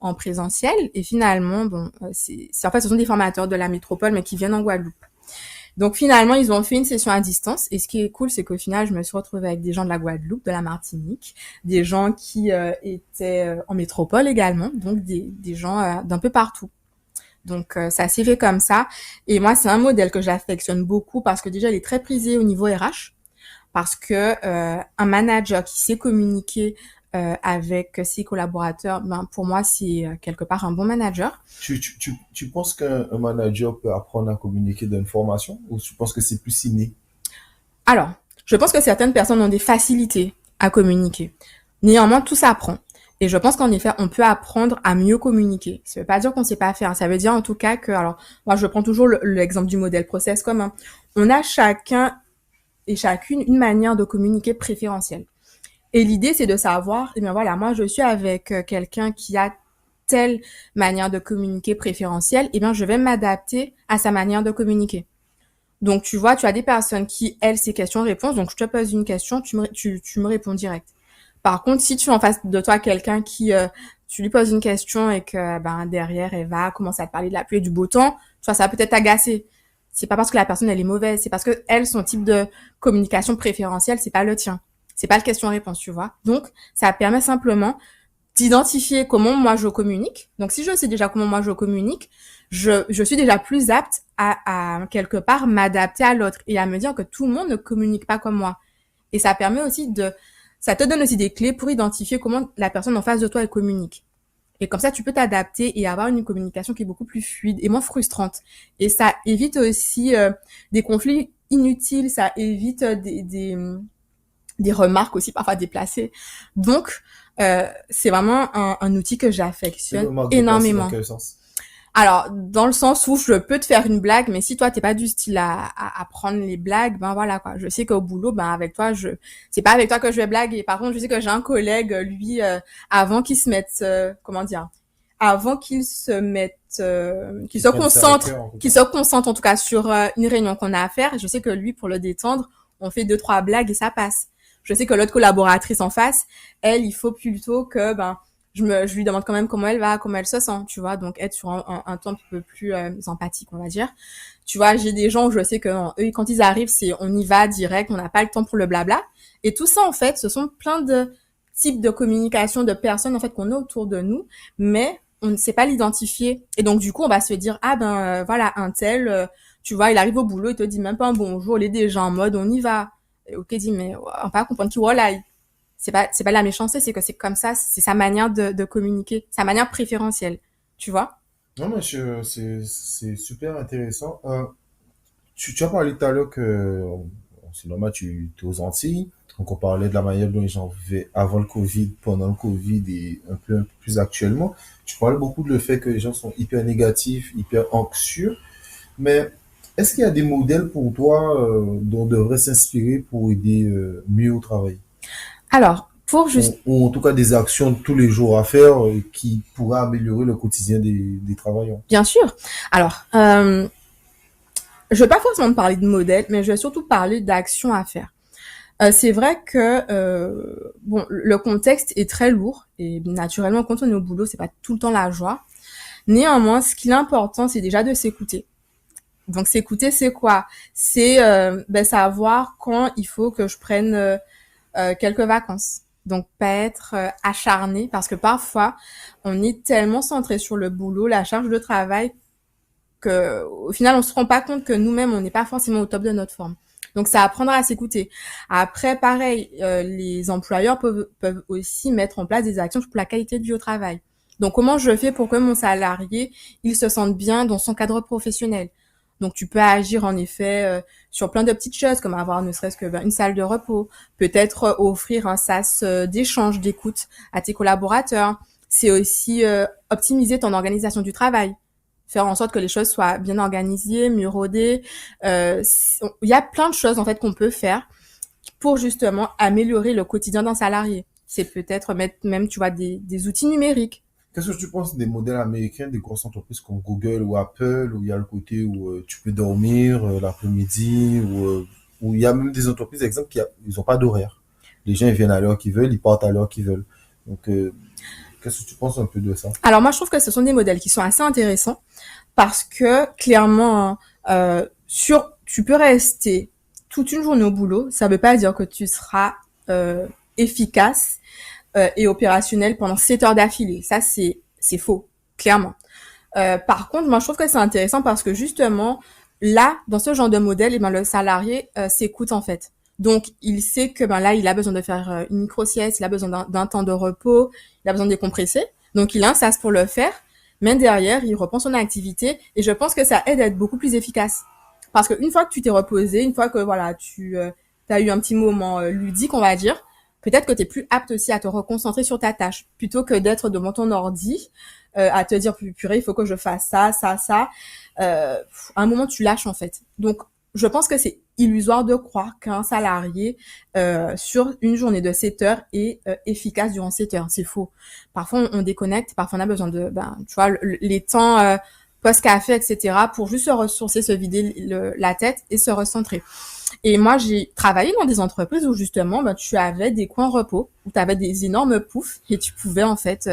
Speaker 3: en présentiel. Et finalement, bon, c'est en fait, ce sont des formateurs de la métropole, mais qui viennent en Guadeloupe. Donc finalement, ils ont fait une session à distance. Et ce qui est cool, c'est qu'au final, je me suis retrouvée avec des gens de la Guadeloupe, de la Martinique, des gens qui étaient en métropole également, donc des gens d'un peu partout. Donc ça s'est fait comme ça. Et moi, c'est un modèle que j'affectionne beaucoup parce que déjà, il est très prisé au niveau RH. Parce que un manager qui sait communiquer avec ses collaborateurs, ben pour moi, c'est quelque part un bon manager.
Speaker 1: Tu penses qu'un manager peut apprendre à communiquer d'une formation ou tu penses que c'est plus inné?
Speaker 3: Alors, je pense que certaines personnes ont des facilités à communiquer. Néanmoins, tout s'apprend. Et je pense qu'en effet, on peut apprendre à mieux communiquer. Ça veut pas dire qu'on sait pas faire. Ça veut dire en tout cas que, alors, moi, je prends toujours l'exemple du modèle process commun. On a chacun et chacune une manière de communiquer préférentielle. Et l'idée, c'est de savoir, eh bien voilà, moi, je suis avec quelqu'un qui a telle manière de communiquer préférentielle, eh bien, je vais m'adapter à sa manière de communiquer. Donc, tu vois, tu as des personnes qui, elles, c'est question-réponse. Donc, je te pose une question, tu me réponds direct. Par contre, si tu as en face de toi quelqu'un qui, tu lui poses une question et que, ben, derrière, elle va commencer à te parler de la pluie et du beau temps, tu vois, ça va peut-être t'agacer. C'est pas parce que la personne, elle est mauvaise, c'est parce que elle, son type de communication préférentielle, c'est pas le tien. C'est pas le question-réponse, tu vois. Donc, ça permet simplement d'identifier comment moi je communique. Donc, si je sais déjà comment moi je communique, je suis déjà plus apte à quelque part m'adapter à l'autre et à me dire que tout le monde ne communique pas comme moi. Et ça permet aussi ça te donne aussi des clés pour identifier comment la personne en face de toi elle communique. Et comme ça, tu peux t'adapter et avoir une communication qui est beaucoup plus fluide et moins frustrante. Et ça évite aussi des conflits inutiles, ça évite des remarques aussi parfois déplacées. Donc, c'est vraiment un outil que j'affectionne énormément.
Speaker 1: Dans quel sens?
Speaker 3: Alors, dans le sens où je peux te faire une blague, mais si toi t'es pas du style à prendre les blagues, ben voilà quoi. Je sais qu'au boulot, ben avec toi, c'est pas avec toi que je vais blaguer. Par contre, je sais que j'ai un collègue, lui, avant qu'il se mette, comment dire, avant qu'il se mette, qu'il se concentre en tout cas sur une réunion qu'on a à faire. Je sais que lui, pour le détendre, on fait 2-3 blagues et ça passe. Je sais que l'autre collaboratrice en face, elle, il faut plutôt que je lui demande quand même comment elle va, comment elle se sent, tu vois, donc être sur un ton un petit peu plus empathique, on va dire. Tu vois, j'ai des gens où je sais que eux, quand ils arrivent, c'est on y va direct, on n'a pas le temps pour le blabla. Et tout ça, en fait, ce sont plein de types de communication de personnes, en fait, qu'on a autour de nous, mais on ne sait pas l'identifier. Et donc, du coup, on va se dire, ah ben, voilà, un tel, tu vois, il arrive au boulot, il te dit même pas un bonjour, il est déjà en mode, on y va. Et ok, dit, mais on va pas comprendre qui voilà. C'est pas la méchanceté, c'est que c'est comme ça, c'est sa manière de communiquer, sa manière préférentielle, tu vois.
Speaker 1: Non, mais c'est super intéressant. Tu as parlé tout à l'heure que, c'est normal, tu es aux Antilles. Donc, on parlait de la manière dont les gens vivaient avant le Covid, pendant le Covid et un peu plus actuellement. Tu parles beaucoup de le fait que les gens sont hyper négatifs, hyper anxieux. Mais est-ce qu'il y a des modèles pour toi dont on devrait s'inspirer pour aider mieux au travail?
Speaker 3: Alors, pour juste,
Speaker 1: Ou en tout cas des actions de tous les jours à faire qui pourraient améliorer le quotidien des travailleurs?
Speaker 3: bien sûr. Alors, je vais pas forcément parler de modèle, mais je vais surtout parler d'actions à faire. C'est vrai que bon, le contexte est très lourd et naturellement, quand on est au boulot, c'est pas tout le temps la joie. Néanmoins, ce qui est important, c'est déjà de s'écouter. Donc, s'écouter, c'est quoi? C'est savoir quand il faut que je prenne quelques vacances. Donc, pas être acharné parce que parfois, on est tellement centré sur le boulot, la charge de travail, que au final, on se rend pas compte que nous-mêmes, on n'est pas forcément au top de notre forme. Donc, ça apprendra à s'écouter. Après, pareil, les employeurs peuvent aussi mettre en place des actions pour la qualité de vie au travail. Donc, comment je fais pour que mon salarié, il se sente bien dans son cadre professionnel? Donc, tu peux agir en effet sur plein de petites choses, comme avoir ne serait-ce que une salle de repos, peut-être offrir un sas d'échange, d'écoute à tes collaborateurs. C'est aussi optimiser ton organisation du travail, faire en sorte que les choses soient bien organisées, mieux rodées. Il y a plein de choses en fait qu'on peut faire pour justement améliorer le quotidien d'un salarié. C'est peut-être mettre même, tu vois, des outils numériques.
Speaker 1: Qu'est-ce que tu penses des modèles américains, des grosses entreprises comme Google ou Apple, où il y a le côté où tu peux dormir l'après-midi, où il y a même des entreprises, exemple, ils n'ont pas d'horaire. Les gens ils viennent à l'heure qu'ils veulent, ils partent à l'heure qu'ils veulent. Donc, qu'est-ce que tu penses un peu de ça?
Speaker 3: Alors moi, je trouve que ce sont des modèles qui sont assez intéressants parce que clairement, tu peux rester toute une journée au boulot, ça veut pas dire que tu seras efficace et opérationnel pendant 7 heures d'affilée. Ça, c'est faux, clairement. Par contre, moi, je trouve que c'est intéressant parce que justement, là, dans ce genre de modèle, eh ben, le salarié s'écoute en fait. Donc, il sait que ben là, il a besoin de faire une micro-sieste, il a besoin d'un temps de repos, il a besoin de décompresser. Donc, il a un sas pour le faire. Mais derrière, il reprend son activité et je pense que ça aide à être beaucoup plus efficace. Parce qu'une fois que tu t'es reposé, une fois que voilà, tu as eu un petit moment ludique, on va dire, peut-être que tu es plus apte aussi à te reconcentrer sur ta tâche plutôt que d'être devant ton ordi à te dire purée, il faut que je fasse ça, ça, ça. À un moment, tu lâches en fait. Donc, je pense que c'est illusoire de croire qu'un salarié sur une journée de 7 heures est efficace durant 7 heures. C'est faux. Parfois, on déconnecte. Parfois, on a besoin de, tu vois, les temps post-café, etc. pour juste se ressourcer, se vider la tête et se recentrer. Et moi, j'ai travaillé dans des entreprises où justement, tu avais des coins repos, où tu avais des énormes poufs et tu pouvais en fait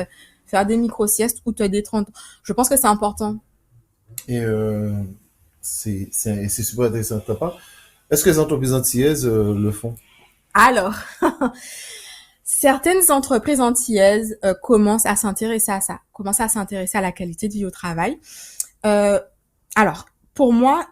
Speaker 3: faire des micro-siestes ou te détendre. Je pense que c'est important.
Speaker 1: Et c'est super intéressant de ta part. Est-ce que les entreprises antillaises le font?
Speaker 3: Alors, certaines entreprises antillaises commencent à s'intéresser à ça, commencent à s'intéresser à la qualité de vie au travail. Alors, pour moi,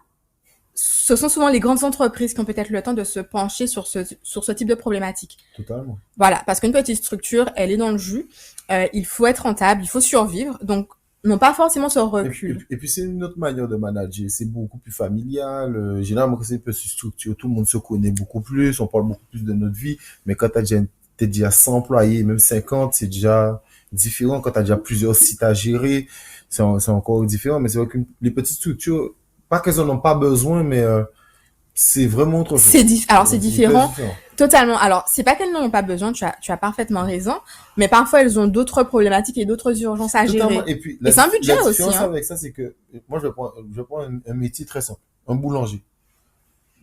Speaker 3: ce sont souvent les grandes entreprises qui ont peut-être le temps de se pencher sur ce type de problématique.
Speaker 1: Totalement.
Speaker 3: Voilà, parce qu'une petite structure, elle est dans le jus. Il faut être rentable, il faut survivre. Donc, non pas forcément ce recul.
Speaker 1: Et puis c'est une autre manière de manager. C'est beaucoup plus familial. Généralement, quand c'est une petite structure, tout le monde se connaît beaucoup plus. On parle beaucoup plus de notre vie. Mais quand t'es déjà 100 employés, même 50, c'est déjà différent. Quand t'as déjà plusieurs sites à gérer, c'est encore différent. Mais c'est vrai que les petites structures, pas qu'elles en ont pas besoin, mais c'est vraiment autre chose.
Speaker 3: Alors, c'est différent.
Speaker 1: Différent.
Speaker 3: Totalement. Alors, c'est pas qu'elles n'en ont pas besoin, tu as parfaitement raison, mais parfois elles ont d'autres problématiques et d'autres urgences à gérer.
Speaker 1: Et puis,
Speaker 3: et c'est un budget
Speaker 1: la
Speaker 3: aussi.
Speaker 1: différence
Speaker 3: Hein.
Speaker 1: avec ça, c'est que, moi, je prends un métier très simple. Un boulanger.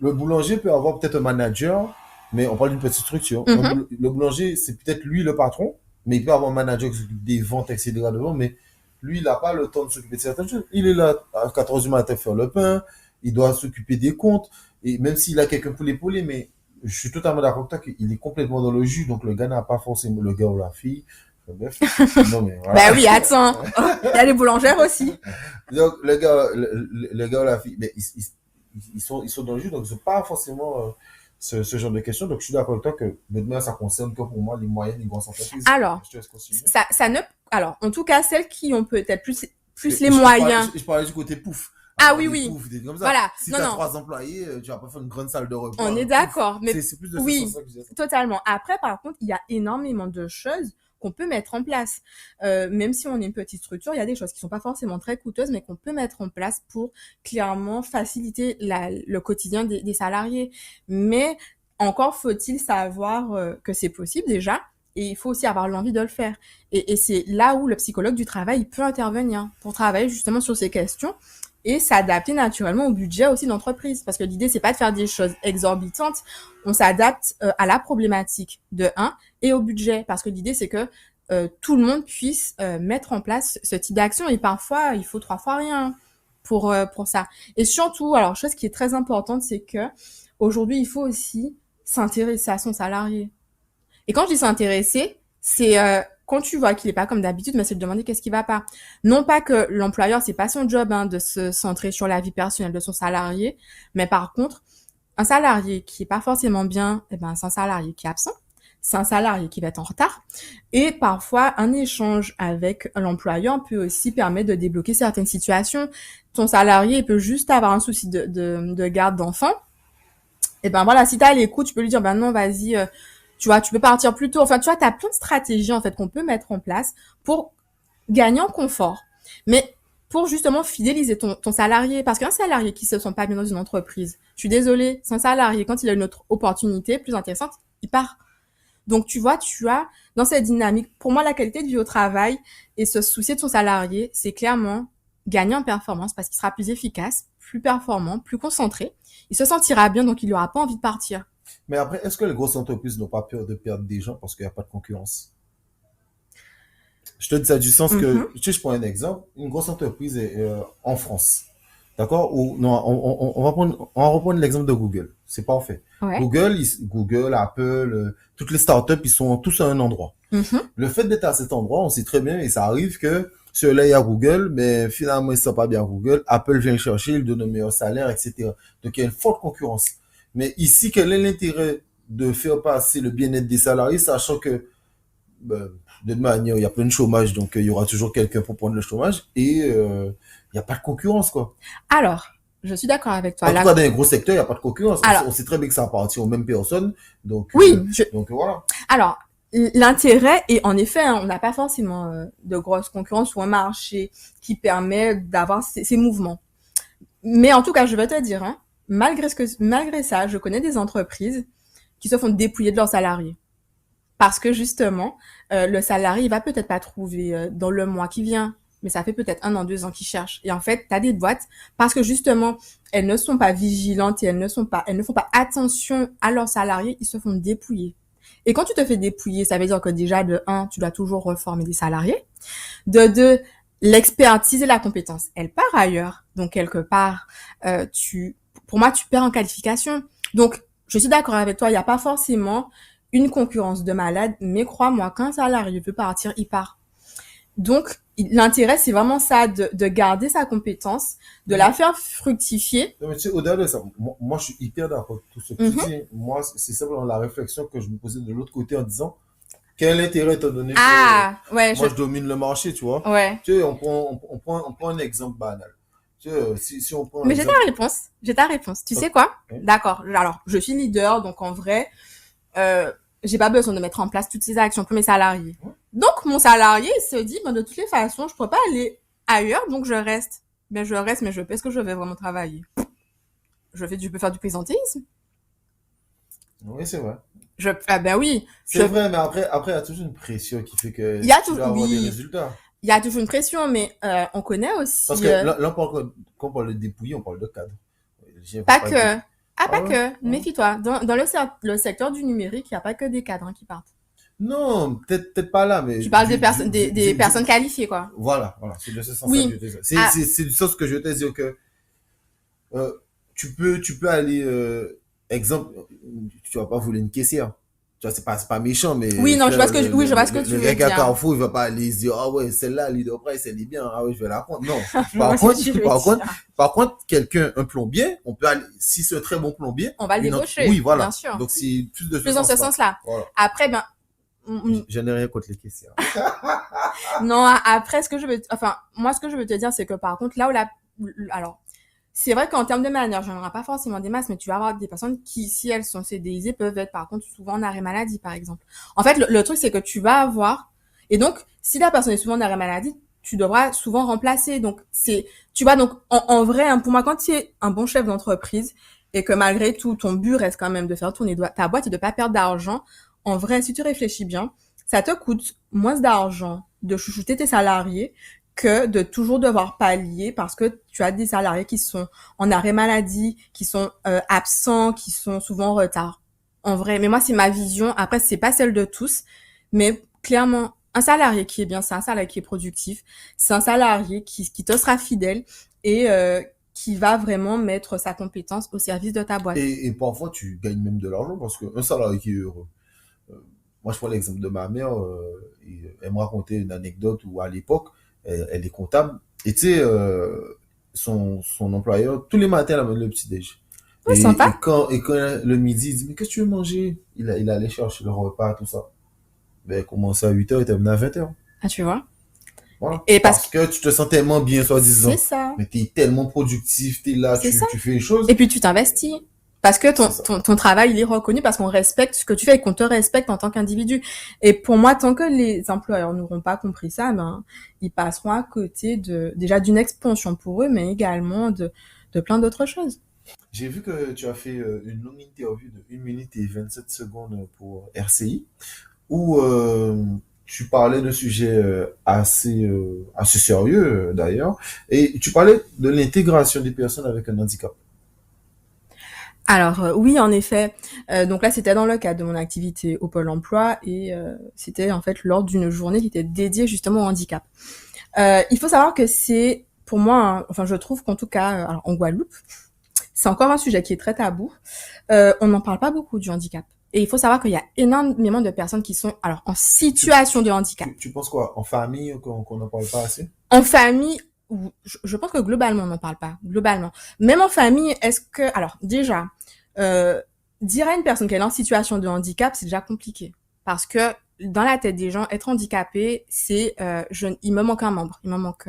Speaker 1: Le boulanger peut avoir peut-être un manager, mais on parle d'une petite structure.
Speaker 3: Mm-hmm.
Speaker 1: Le boulanger, c'est peut-être lui le patron, mais il peut avoir un manager qui s'occupe des ventes, etc. devant, mais lui, il n'a pas le temps de s'occuper de certaines choses. Il est là à 4 heures du matin faire le pain, il doit s'occuper des comptes, et même s'il a quelqu'un pour l'épauler, mais je suis totalement d'accord avec toi qu'il est complètement dans le jus, donc le gars n'a pas forcément le gars ou la fille. Bref. Non, mais voilà.
Speaker 3: Ben oui, attends. Il y a les boulangères aussi.
Speaker 1: Donc, le gars ou la fille, mais ils sont dans le jus, donc c'est pas forcément ce genre de questions. Donc, je suis d'accord avec toi que maintenant, ça concerne que pour moi les moyennes, les grandes entreprises.
Speaker 3: Alors,
Speaker 1: Je te laisse continuer.
Speaker 3: ça ne, alors, en tout cas, celles qui ont peut-être plus les
Speaker 1: Je
Speaker 3: moyens.
Speaker 1: je parlais du côté pouf.
Speaker 3: Ah
Speaker 1: Alors,
Speaker 3: oui,
Speaker 1: les
Speaker 3: oui.
Speaker 1: poufs, des trucs comme ça.
Speaker 3: Voilà.
Speaker 1: Si
Speaker 3: Non,
Speaker 1: t'as
Speaker 3: non.
Speaker 1: 3 employés, tu vas pas faire une grande salle de repas.
Speaker 3: On est
Speaker 1: Pouf.
Speaker 3: d'accord, mais
Speaker 1: C'est plus de
Speaker 3: oui,
Speaker 1: ce sens que je dis ça.
Speaker 3: totalement. Après, par contre, il y a énormément de choses qu'on peut mettre en place. Même si on est une petite structure, il y a des choses qui sont pas forcément très coûteuses, mais qu'on peut mettre en place pour clairement faciliter le quotidien des salariés. Mais encore faut-il savoir que c'est possible déjà, et il faut aussi avoir l'envie de le faire. Et c'est là où le psychologue du travail il peut intervenir pour travailler justement sur ces questions et s'adapter naturellement au budget aussi de l'entreprise. Parce que l'idée, c'est pas de faire des choses exorbitantes. On s'adapte à la problématique de un et au budget. Parce que l'idée, c'est que tout le monde puisse mettre en place ce type d'action. Et parfois, il faut 3 fois rien pour ça. Et surtout, alors, chose qui est très importante, c'est que aujourd'hui, il faut aussi s'intéresser à son salarié. Et quand je dis s'intéresser, c'est quand tu vois qu'il est pas comme d'habitude, mais c'est de demander qu'est-ce qui va pas. Non pas que l'employeur, c'est pas son job de se centrer sur la vie personnelle de son salarié, mais par contre, un salarié qui est pas forcément bien, eh ben c'est un salarié qui est absent, c'est un salarié qui va être en retard, et parfois un échange avec l'employeur peut aussi permettre de débloquer certaines situations. Ton salarié peut juste avoir un souci de garde d'enfant, et ben voilà, si t'as l'écoute, tu peux lui dire ben non, vas-y. Tu vois, tu peux partir plus tôt. Enfin, tu vois, t'as plein de stratégies, en fait, qu'on peut mettre en place pour gagner en confort. Mais pour justement fidéliser ton salarié. Parce qu'un salarié qui se sent pas bien dans une entreprise, je suis désolée, c'est un salarié, quand il a une autre opportunité plus intéressante, il part. Donc, tu vois, tu as, dans cette dynamique, pour moi, la qualité de vie au travail et se soucier de son salarié, c'est clairement gagner en performance parce qu'il sera plus efficace, plus performant, plus concentré. Il se sentira bien, donc il n'aura pas envie de partir.
Speaker 1: Mais après, est-ce que les grosses entreprises n'ont pas peur de perdre des gens parce qu'il n'y a pas de concurrence? Je te dis ça du sens que, tu sais, je prends un exemple. Une grosse entreprise en France. d'accord? Ou non, on va reprendre l'exemple de Google. C'est parfait.
Speaker 3: Ouais.
Speaker 1: Google, Apple, toutes les startups, ils sont tous à un endroit.
Speaker 3: Mhm.
Speaker 1: Le fait d'être à cet endroit, on sait très bien, et ça arrive que celui-là, il y a Google, mais finalement, il ne sent pas bien Google. Apple vient le chercher, il donne un meilleur salaire, etc. Donc, il y a une forte concurrence. Mais ici, quel est l'intérêt de faire passer le bien-être des salariés, sachant que, ben, de toute manière, il y a plein de chômage, donc il y aura toujours quelqu'un pour prendre le chômage, et il n'y a pas de concurrence, quoi.
Speaker 3: Alors, je suis d'accord avec toi.
Speaker 1: En tout cas, dans les gros secteurs, il n'y a pas de concurrence.
Speaker 3: Alors,
Speaker 1: On sait très bien que ça appartient aux mêmes personnes,
Speaker 3: oui,
Speaker 1: donc voilà.
Speaker 3: alors, l'intérêt, et en effet, hein, on n'a pas forcément de grosse concurrence ou un marché qui permet d'avoir ces mouvements. Mais en tout cas, je vais te dire, hein, malgré ça, je connais des entreprises qui se font dépouiller de leurs salariés. Parce que justement, le salarié, il va peut-être pas trouver dans le mois qui vient, mais ça fait peut-être 1 an, 2 ans qu'il cherche. Et en fait, t'as des boîtes, parce que justement, elles ne sont pas vigilantes et elles ne font pas attention à leurs salariés, ils se font dépouiller. Et quand tu te fais dépouiller, ça veut dire que déjà, de 1, tu dois toujours reformer des salariés. De 2, l'expertise et la compétence, elle part ailleurs. Donc, quelque part, pour moi, tu perds en qualification. Donc, je suis d'accord avec toi, il n'y a pas forcément une concurrence de malade, mais crois-moi, quand un salarié veut partir, il part. Donc, l'intérêt, c'est vraiment ça, de garder sa compétence, de la faire fructifier.
Speaker 1: Non, mais tu sais, au-delà de ça, moi, je suis hyper d'accord avec tout ce que tu dis. Moi, c'est simplement la réflexion que je me posais de l'autre côté en disant, quel intérêt étant donné que
Speaker 3: Ouais,
Speaker 1: moi, je domine le marché, tu vois.
Speaker 3: ouais.
Speaker 1: Tu sais, on prend un exemple banal. Tu sais, si on prend un
Speaker 3: Mais
Speaker 1: exemple...
Speaker 3: j'ai ta réponse. Tu sais quoi?
Speaker 1: Ok.
Speaker 3: D'accord. Alors, je suis leader, donc en vrai, j'ai pas besoin de mettre en place toutes ces actions pour mes salariés. Donc, mon salarié, il se dit, de toutes les façons, je pourrais pas aller ailleurs, donc je reste. Mais je peux. Est-ce que je vais vraiment travailler? Je peux faire du présentéisme.
Speaker 1: Oui, c'est vrai.
Speaker 3: Ben oui.
Speaker 1: C'est vrai, mais après, il y a toujours une pression qui fait que
Speaker 3: Il y a
Speaker 1: tu dois avoir des résultats.
Speaker 3: Il y a toujours une pression, mais on connaît aussi.
Speaker 1: Parce que là, quand on parle de dépouiller, on parle de cadre.
Speaker 3: Pas que. Pas
Speaker 1: ouais?
Speaker 3: que. Méfie-toi. Dans le secteur du numérique, il n'y a pas que des cadres qui partent.
Speaker 1: Non, peut-être pas là, mais...
Speaker 3: Tu parles des personnes qualifiées, quoi.
Speaker 1: Voilà, c'est de ce sens-là que je
Speaker 3: Oui.
Speaker 1: te dis. C'est du sens que je te dire que euh, tu peux aller, exemple, tu vas pas voler une caissière. Tu vois, c'est pas méchant, mais
Speaker 3: Oui, non, je vois ce que tu
Speaker 1: le
Speaker 3: veux
Speaker 1: gars qui a
Speaker 3: dire.
Speaker 1: Carrefour, il va pas aller se dire, ah ouais, celle-là, Leader Price, elle est bien, ah ouais, je vais la prendre. Non.
Speaker 3: Je vois ce que tu veux dire.
Speaker 1: Par contre, un plombier, on peut aller, si c'est un très bon plombier,
Speaker 3: On va le débaucher.
Speaker 1: oui, voilà.
Speaker 3: Bien sûr.
Speaker 1: Donc, c'est plus de
Speaker 3: Plus dans ce sens-là.
Speaker 1: Voilà.
Speaker 3: Après,
Speaker 1: Je n'ai rien contre les caissières.
Speaker 3: non, après, moi, ce que je veux te dire, c'est que par contre, alors, c'est vrai qu'en termes de manager, j'en aurai pas forcément des masses, mais tu vas avoir des personnes qui, si elles sont CDIsées, peuvent être, par contre, souvent en arrêt maladie, par exemple. En fait, le truc, c'est que tu vas avoir, et donc, si la personne est souvent en arrêt maladie, tu devras souvent remplacer. Donc, tu vas donc, en vrai, hein, pour moi, quand tu es un bon chef d'entreprise, et que malgré tout, ton but reste quand même de faire tourner ta boîte et de pas perdre d'argent, en vrai, si tu réfléchis bien, ça te coûte moins d'argent de chouchouter tes salariés que de toujours devoir pallier parce que tu as des salariés qui sont en arrêt maladie, qui sont absents, qui sont souvent en retard. En vrai, mais moi c'est ma vision. Après c'est pas celle de tous, mais clairement un salarié qui est bien, c'est un salarié qui est productif, c'est un salarié qui te sera fidèle et qui va vraiment mettre sa compétence au service de ta boîte.
Speaker 1: Et parfois tu gagnes même de l'argent parce qu'un salarié qui est heureux. Moi je prends l'exemple de ma mère, elle me racontait une anecdote où à l'époque elle est comptable. Et tu sais, son employeur, tous les matins, elle amène le petit-déj.
Speaker 3: Ouais, sympa.
Speaker 1: Et quand le midi, il dit, mais qu'est-ce que tu veux manger? Il allait chercher le repas, tout ça. Ben, elle commençait à 8 heures et terminait à 20 heures.
Speaker 3: Ah, tu vois.
Speaker 1: Voilà.
Speaker 3: Et
Speaker 1: parce que tu te sens tellement bien, soi-disant.
Speaker 3: C'est ça.
Speaker 1: Mais t'es tellement productif, t'es là, tu fais les choses.
Speaker 3: Et puis tu t'investis. Parce que ton travail, il est reconnu parce qu'on respecte ce que tu fais et qu'on te respecte en tant qu'individu. Et pour moi, tant que les employeurs n'auront pas compris ça, ils passeront à côté déjà d'une expansion pour eux, mais également de plein d'autres choses.
Speaker 1: J'ai vu que tu as fait une longue interview de 1 minute et 27 secondes pour RCI, où tu parlais de sujets assez sérieux d'ailleurs, et tu parlais de l'intégration des personnes avec un handicap.
Speaker 3: Alors oui, en effet. Donc là, c'était dans le cadre de mon activité au Pôle emploi et c'était en fait lors d'une journée qui était dédiée justement au handicap. Il faut savoir que pour moi, hein, enfin, je trouve qu'en tout cas, alors, en Guadeloupe, c'est encore un sujet qui est très tabou. On n'en parle pas beaucoup du handicap. Et il faut savoir qu'il y a énormément de personnes qui sont alors en situation de handicap.
Speaker 1: Tu penses quoi? En famille, qu'on n'en parle pas assez?
Speaker 3: En famille, je pense que globalement, on n'en parle pas. Globalement. Même en famille, est-ce que... Alors, déjà, dire à une personne qu'elle est en situation de handicap, c'est déjà compliqué. Parce que dans la tête des gens, être handicapé, c'est... il me manque un membre. Il me manque...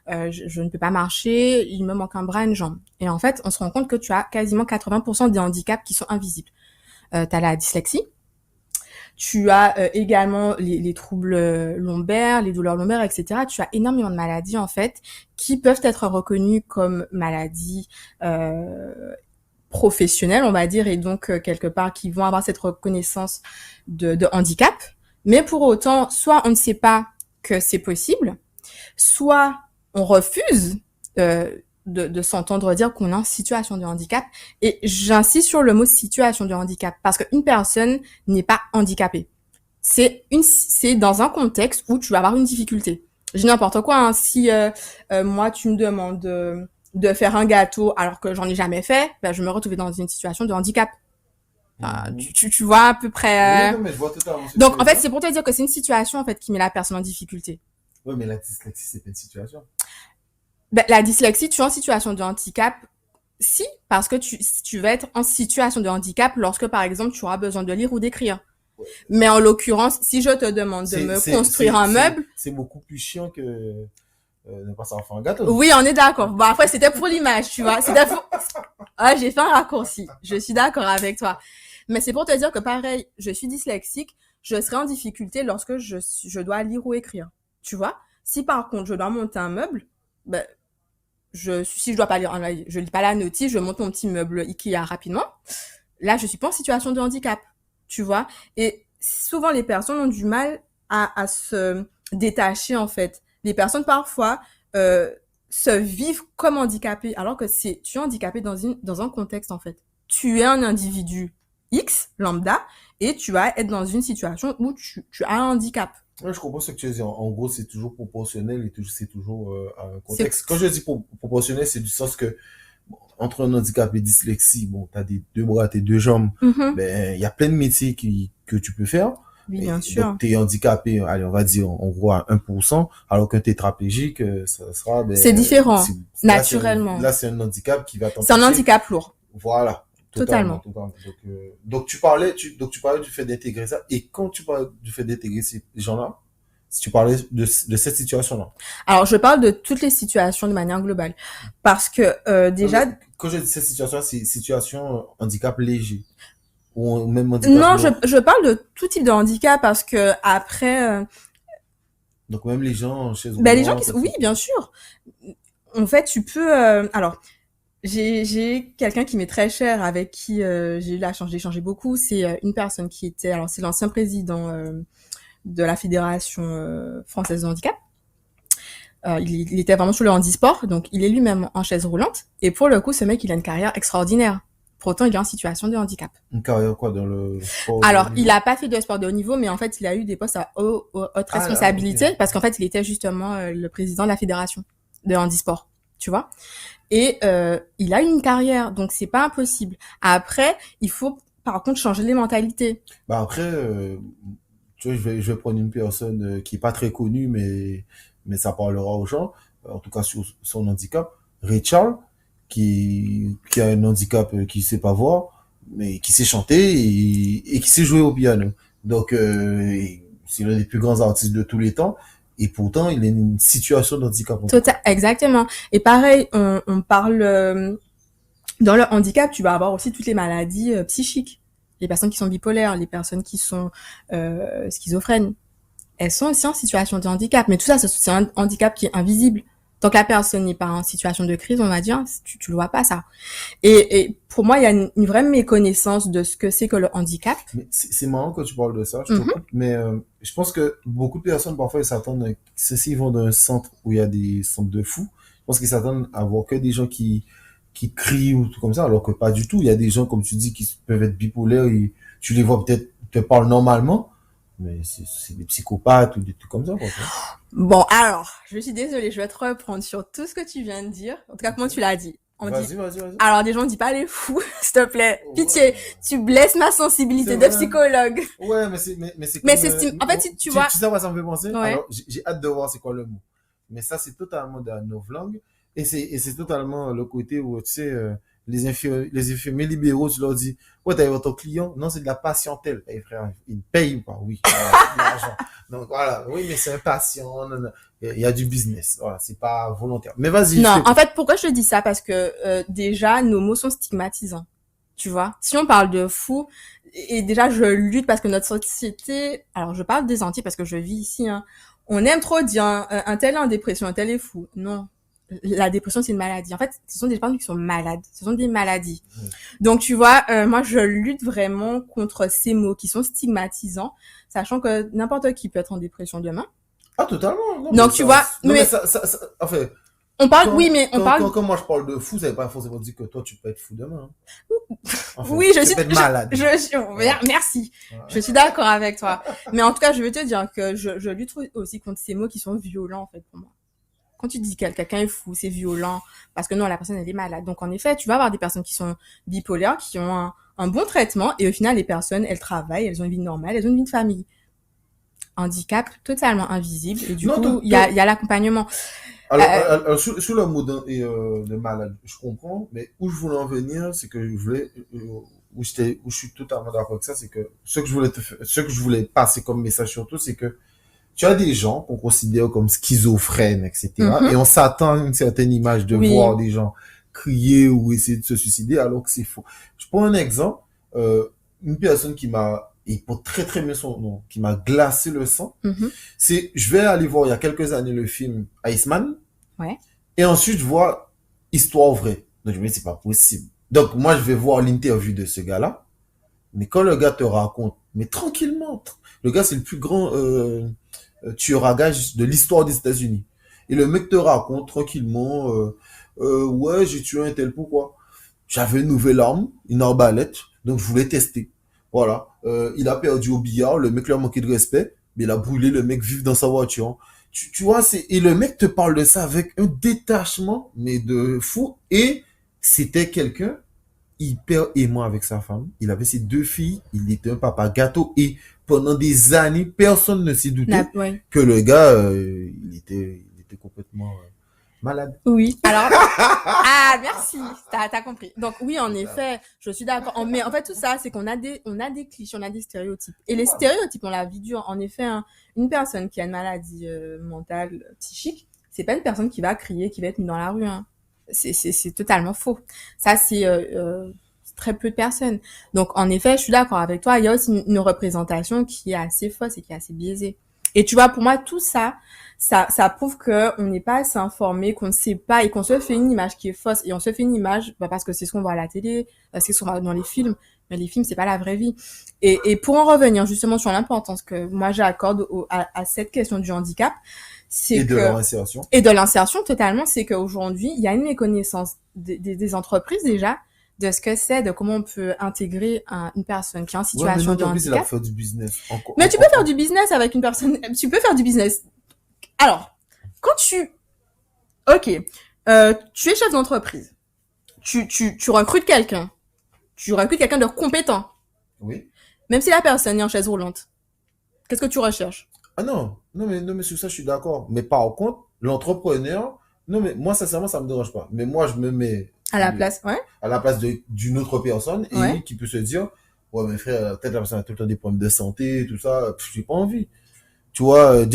Speaker 3: je ne peux pas marcher, il me manque un bras, une jambe. Et en fait, on se rend compte que tu as quasiment 80% des handicaps qui sont invisibles. Tu as la dyslexie, tu as également les troubles lombaires, les douleurs lombaires, etc. Tu as énormément de maladies, en fait, qui peuvent être reconnues comme maladies professionnelles, on va dire, et donc, quelque part, qui vont avoir cette reconnaissance de handicap. Mais pour autant, soit on ne sait pas que c'est possible, soit on refuse de s'entendre dire qu'on est en situation de handicap. Et j'insiste sur le mot situation de handicap parce qu'une personne n'est pas handicapée. C'est dans un contexte où tu vas avoir une difficulté. Je dis n'importe quoi, hein. Si moi tu me demandes de faire un gâteau alors que j'en ai jamais fait, ben, je me retrouve dans une situation de handicap. Tu vois à peu près.
Speaker 1: Oui, non, mais je vois totalement.
Speaker 3: Donc en fait, c'est pour te dire que c'est une situation en fait qui met la personne en difficulté.
Speaker 1: Oui, mais la dyslexie, c'est pas une situation.
Speaker 3: Ben, la dyslexie, tu es en situation de handicap, si, parce que tu vas être en situation de handicap lorsque, par exemple, tu auras besoin de lire ou d'écrire. Ouais. Mais en l'occurrence, si je te demande de me construire un meuble...
Speaker 1: C'est beaucoup plus chiant que ne pas savoir faire un gâteau.
Speaker 3: Oui, on est d'accord. Bon, après, c'était pour l'image, tu vois. C'était pour... Ah, j'ai fait un raccourci. Je suis d'accord avec toi. Mais c'est pour te dire que, pareil, je suis dyslexique, je serai en difficulté lorsque je dois lire ou écrire. Tu vois? Si, par contre, je dois monter un meuble, ben... si je dois pas lire, je lis pas la notice, je monte mon petit meuble Ikea rapidement. Là, je suis pas en situation de handicap, tu vois. Et souvent, les personnes ont du mal à se détacher, en fait. Les personnes, parfois, se vivent comme handicapées, alors que tu es handicapé dans un contexte, en fait. Tu es un individu X, lambda, et tu vas être dans une situation où tu as un handicap.
Speaker 1: Ouais, je comprends ce que tu veux dire. En gros, c'est toujours proportionnel et c'est toujours un contexte. Quand je dis proportionnel, c'est du sens que bon, entre un handicap et dyslexie, bon, t'as deux bras, t'as deux jambes, ben il y a plein de métiers que tu peux faire.
Speaker 3: Oui, bien sûr.
Speaker 1: Donc t'es handicapé, allez, on va dire en gros à 1%, alors qu'un tétraplégique, ça sera. Ben,
Speaker 3: c'est différent, naturellement.
Speaker 1: Là, c'est un handicap qui va t'empêcher.
Speaker 3: C'est un handicap lourd.
Speaker 1: Voilà.
Speaker 3: Totalement.
Speaker 1: Donc tu parlais du fait d'intégrer ça. Et quand tu parles du fait d'intégrer ces gens-là, si tu parlais de cette situation-là.
Speaker 3: Alors je parle de toutes les situations de manière globale, parce que déjà.
Speaker 1: Quand je dis cette situation-là, c'est situation handicap léger ou même handicap.
Speaker 3: Non, je parle de tout type de handicap parce que après.
Speaker 1: Donc même les gens chez eux.
Speaker 3: Ben les gens oui, bien sûr. En fait, tu peux. Alors. J'ai quelqu'un qui m'est très cher, avec qui j'ai eu la chance d'échanger beaucoup. C'est une personne qui était, alors c'est l'ancien président de la Fédération française de handicap. Il était vraiment sur le handisport, donc il est lui-même en chaise roulante. Et pour le coup, ce mec, il a une carrière extraordinaire. Pour autant, il est en situation de handicap.
Speaker 1: Une carrière quoi dans le sport?
Speaker 3: Alors, il a pas fait de sport de haut niveau, mais en fait, il a eu des postes à haute responsabilité, okay. Parce qu'en fait, il était justement le président de la Fédération de handisport, tu vois. Et il a une carrière, donc c'est pas impossible. Après, il faut par contre changer les mentalités.
Speaker 1: Bah après, tu vois, je vais prendre une personne qui est pas très connue, mais ça parlera aux gens, en tout cas sur son handicap. Ray Charles, qui a un handicap qui sait pas voir, mais qui sait chanter et qui sait jouer au piano. Donc c'est l'un des plus grands artistes de tous les temps. Et pourtant, il est une situation de handicap.
Speaker 3: Exactement. Et pareil, on parle dans le handicap, tu vas avoir aussi toutes les maladies psychiques. Les personnes qui sont bipolaires, les personnes qui sont schizophrènes, elles sont aussi en situation de handicap. Mais tout ça, c'est un handicap qui est invisible. Tant que la personne n'est pas en situation de crise, on va dire, tu le vois pas ça. Et pour moi, il y a une vraie méconnaissance de ce que c'est que le handicap.
Speaker 1: Mais c'est marrant que tu parles de ça, je te coupe, mais je pense que beaucoup de personnes, parfois, ils s'attendent, ceux-ci vont dans un centre où il y a des centres de fous, je pense qu'ils s'attendent à voir que des gens qui crient ou tout comme ça, alors que pas du tout. Il y a des gens, comme tu dis, qui peuvent être bipolaires et tu les vois peut-être te parlent normalement, mais c'est des psychopathes ou des trucs comme ça, quoi.
Speaker 3: Bon, alors, je suis désolée, je vais te reprendre sur tout ce que tu viens de dire. En tout cas, comment tu l'as dit.
Speaker 1: Vas-y.
Speaker 3: Alors, déjà, on dit pas les fous, s'il te plaît. Pitié,
Speaker 1: Ouais.
Speaker 3: tu blesses ma sensibilité
Speaker 1: C'est
Speaker 3: de
Speaker 1: vrai.
Speaker 3: psychologue.
Speaker 1: Ouais, mais c'est
Speaker 3: Mais
Speaker 1: comme,
Speaker 3: en fait, si tu vois,
Speaker 1: tu sais à quoi ça me fait penser?
Speaker 3: ouais.
Speaker 1: Alors, j'ai hâte de voir c'est quoi le mot. Mais ça, c'est totalement de la novlangue. Et c'est totalement le côté où, tu sais, les infirmiers libéraux, tu leur dis, ouais, t'as ton client? Non, c'est de la patientèle. Eh, frère, il paye ou pas? Oui. Voilà, c'est de l'argent. Donc, voilà. Oui, mais c'est un patient. Non, non. Il y a du business. Voilà. C'est pas volontaire. Mais vas-y.
Speaker 3: Non, en fait, pourquoi je te dis ça? Parce que déjà, nos mots sont stigmatisants. Tu vois? Si on parle de fou, et déjà, je lutte parce que notre société... Alors, je parle des Antilles parce que je vis ici, hein. On aime trop dire un tel est en dépression, un tel est fou. Non. La dépression, c'est une maladie. En fait, ce sont des personnes qui sont malades. Ce sont des maladies.
Speaker 1: Mmh.
Speaker 3: Donc, tu vois, moi, je lutte vraiment contre ces mots qui sont stigmatisants, sachant que n'importe qui peut être en dépression demain.
Speaker 1: Ah, totalement. Non,
Speaker 3: Donc,
Speaker 1: mais
Speaker 3: tu vois,
Speaker 1: non,
Speaker 3: mais
Speaker 1: mais enfin,
Speaker 3: on parle, oui, mais on parle...
Speaker 1: quand moi je parle de fou, ça veut pas forcément dire que toi tu peux être fou demain. Hein. Enfin,
Speaker 3: Oui,
Speaker 1: tu peux être malade.
Speaker 3: Merci.
Speaker 1: Ouais.
Speaker 3: Je suis d'accord avec toi. Mais en tout cas, je veux te dire que je lutte aussi contre ces mots qui sont violents, en fait, pour moi. Quand tu dis que quelqu'un est fou, c'est violent, parce que non, la personne, elle est malade. Donc, en effet, tu vas avoir des personnes qui sont bipolaires, qui ont un bon traitement, et au final, les personnes, elles travaillent, elles ont une vie normale, elles ont une vie de famille. Handicap totalement invisible, et du coup, il y a l'accompagnement.
Speaker 1: Alors, sur le mot de malade, je comprends, mais où je voulais en venir, c'est que je voulais, où je suis totalement d'accord avec ça, c'est que ce que je voulais passer comme message surtout, c'est que tu as des gens qu'on considère comme schizophrènes, etc. Et on s'attend à une certaine image de voir des gens crier ou essayer de se suicider, alors que c'est faux. Je prends un exemple, une personne qui m'a, et pour très très bien son nom, qui m'a glacé le sang, c'est, je vais aller voir il y a quelques années le film Iceman, et ensuite je vois Histoire vraie. Donc je me dis c'est pas possible. Donc moi je vais voir l'interview de ce gars-là, mais quand le gars te raconte, mais tranquillement, le gars c'est le plus grand tueur à gages de l'histoire des États-Unis. Et le mec te raconte tranquillement, ouais, j'ai tué un tel, pourquoi? J'avais une nouvelle arme, une arbalète, donc je voulais tester. Voilà. Il a perdu au billard, le mec lui a manqué de respect, mais il a brûlé le mec vif dans sa voiture. Tu vois, et le mec te parle de ça avec un détachement, mais de fou. Et c'était quelqu'un hyper aimant avec sa femme. Il avait ses 2 filles. Il était un papa gâteau. Et pendant des années, personne ne s'est douté que le gars, il était complètement malade.
Speaker 3: Oui. Alors, merci. T'as compris. Donc oui, en effet, je suis d'accord. Mais en fait, tout ça, c'est qu'on a des clichés, on a des stéréotypes. Et les stéréotypes, on la vie dure. En effet, une personne qui a une maladie mentale, psychique, c'est pas une personne qui va crier, qui va être mise dans la rue. Hein. C'est totalement faux. Ça, c'est très peu de personnes. Donc, en effet, je suis d'accord avec toi. Il y a aussi une représentation qui est assez fausse et qui est assez biaisée. Et tu vois, pour moi, tout ça prouve que on n'est pas assez informé, qu'on ne sait pas et qu'on se fait une image qui est fausse. Et on se fait une image parce que c'est ce qu'on voit à la télé, c'est ce qu'on voit dans les films. Mais les films, c'est pas la vraie vie. Et pour en revenir justement sur l'importance que moi j'accorde à cette question du handicap,
Speaker 1: et de l'insertion.
Speaker 3: Et de l'insertion, totalement, c'est qu'aujourd'hui, il y a une méconnaissance des entreprises déjà de ce que c'est, de comment on peut intégrer une personne qui est en situation de handicap.
Speaker 1: C'est la faire du business.
Speaker 3: Mais tu peux faire du business avec une personne. Tu peux faire du business. Alors, quand ok, tu es chef d'entreprise, tu recrutes quelqu'un, de compétent.
Speaker 1: Oui.
Speaker 3: Même si la personne est en chaise roulante, qu'est-ce que tu recherches?
Speaker 1: Ah non, mais sur ça je suis d'accord. Mais par contre, l'entrepreneur, non mais moi sincèrement ça me dérange pas. Mais moi je me mets
Speaker 3: à la place,
Speaker 1: à la place d'une autre personne et qui peut se dire, ouais mais frère, peut-être la personne a tout le temps des problèmes de santé, tout ça, j'ai pas envie. Tu vois,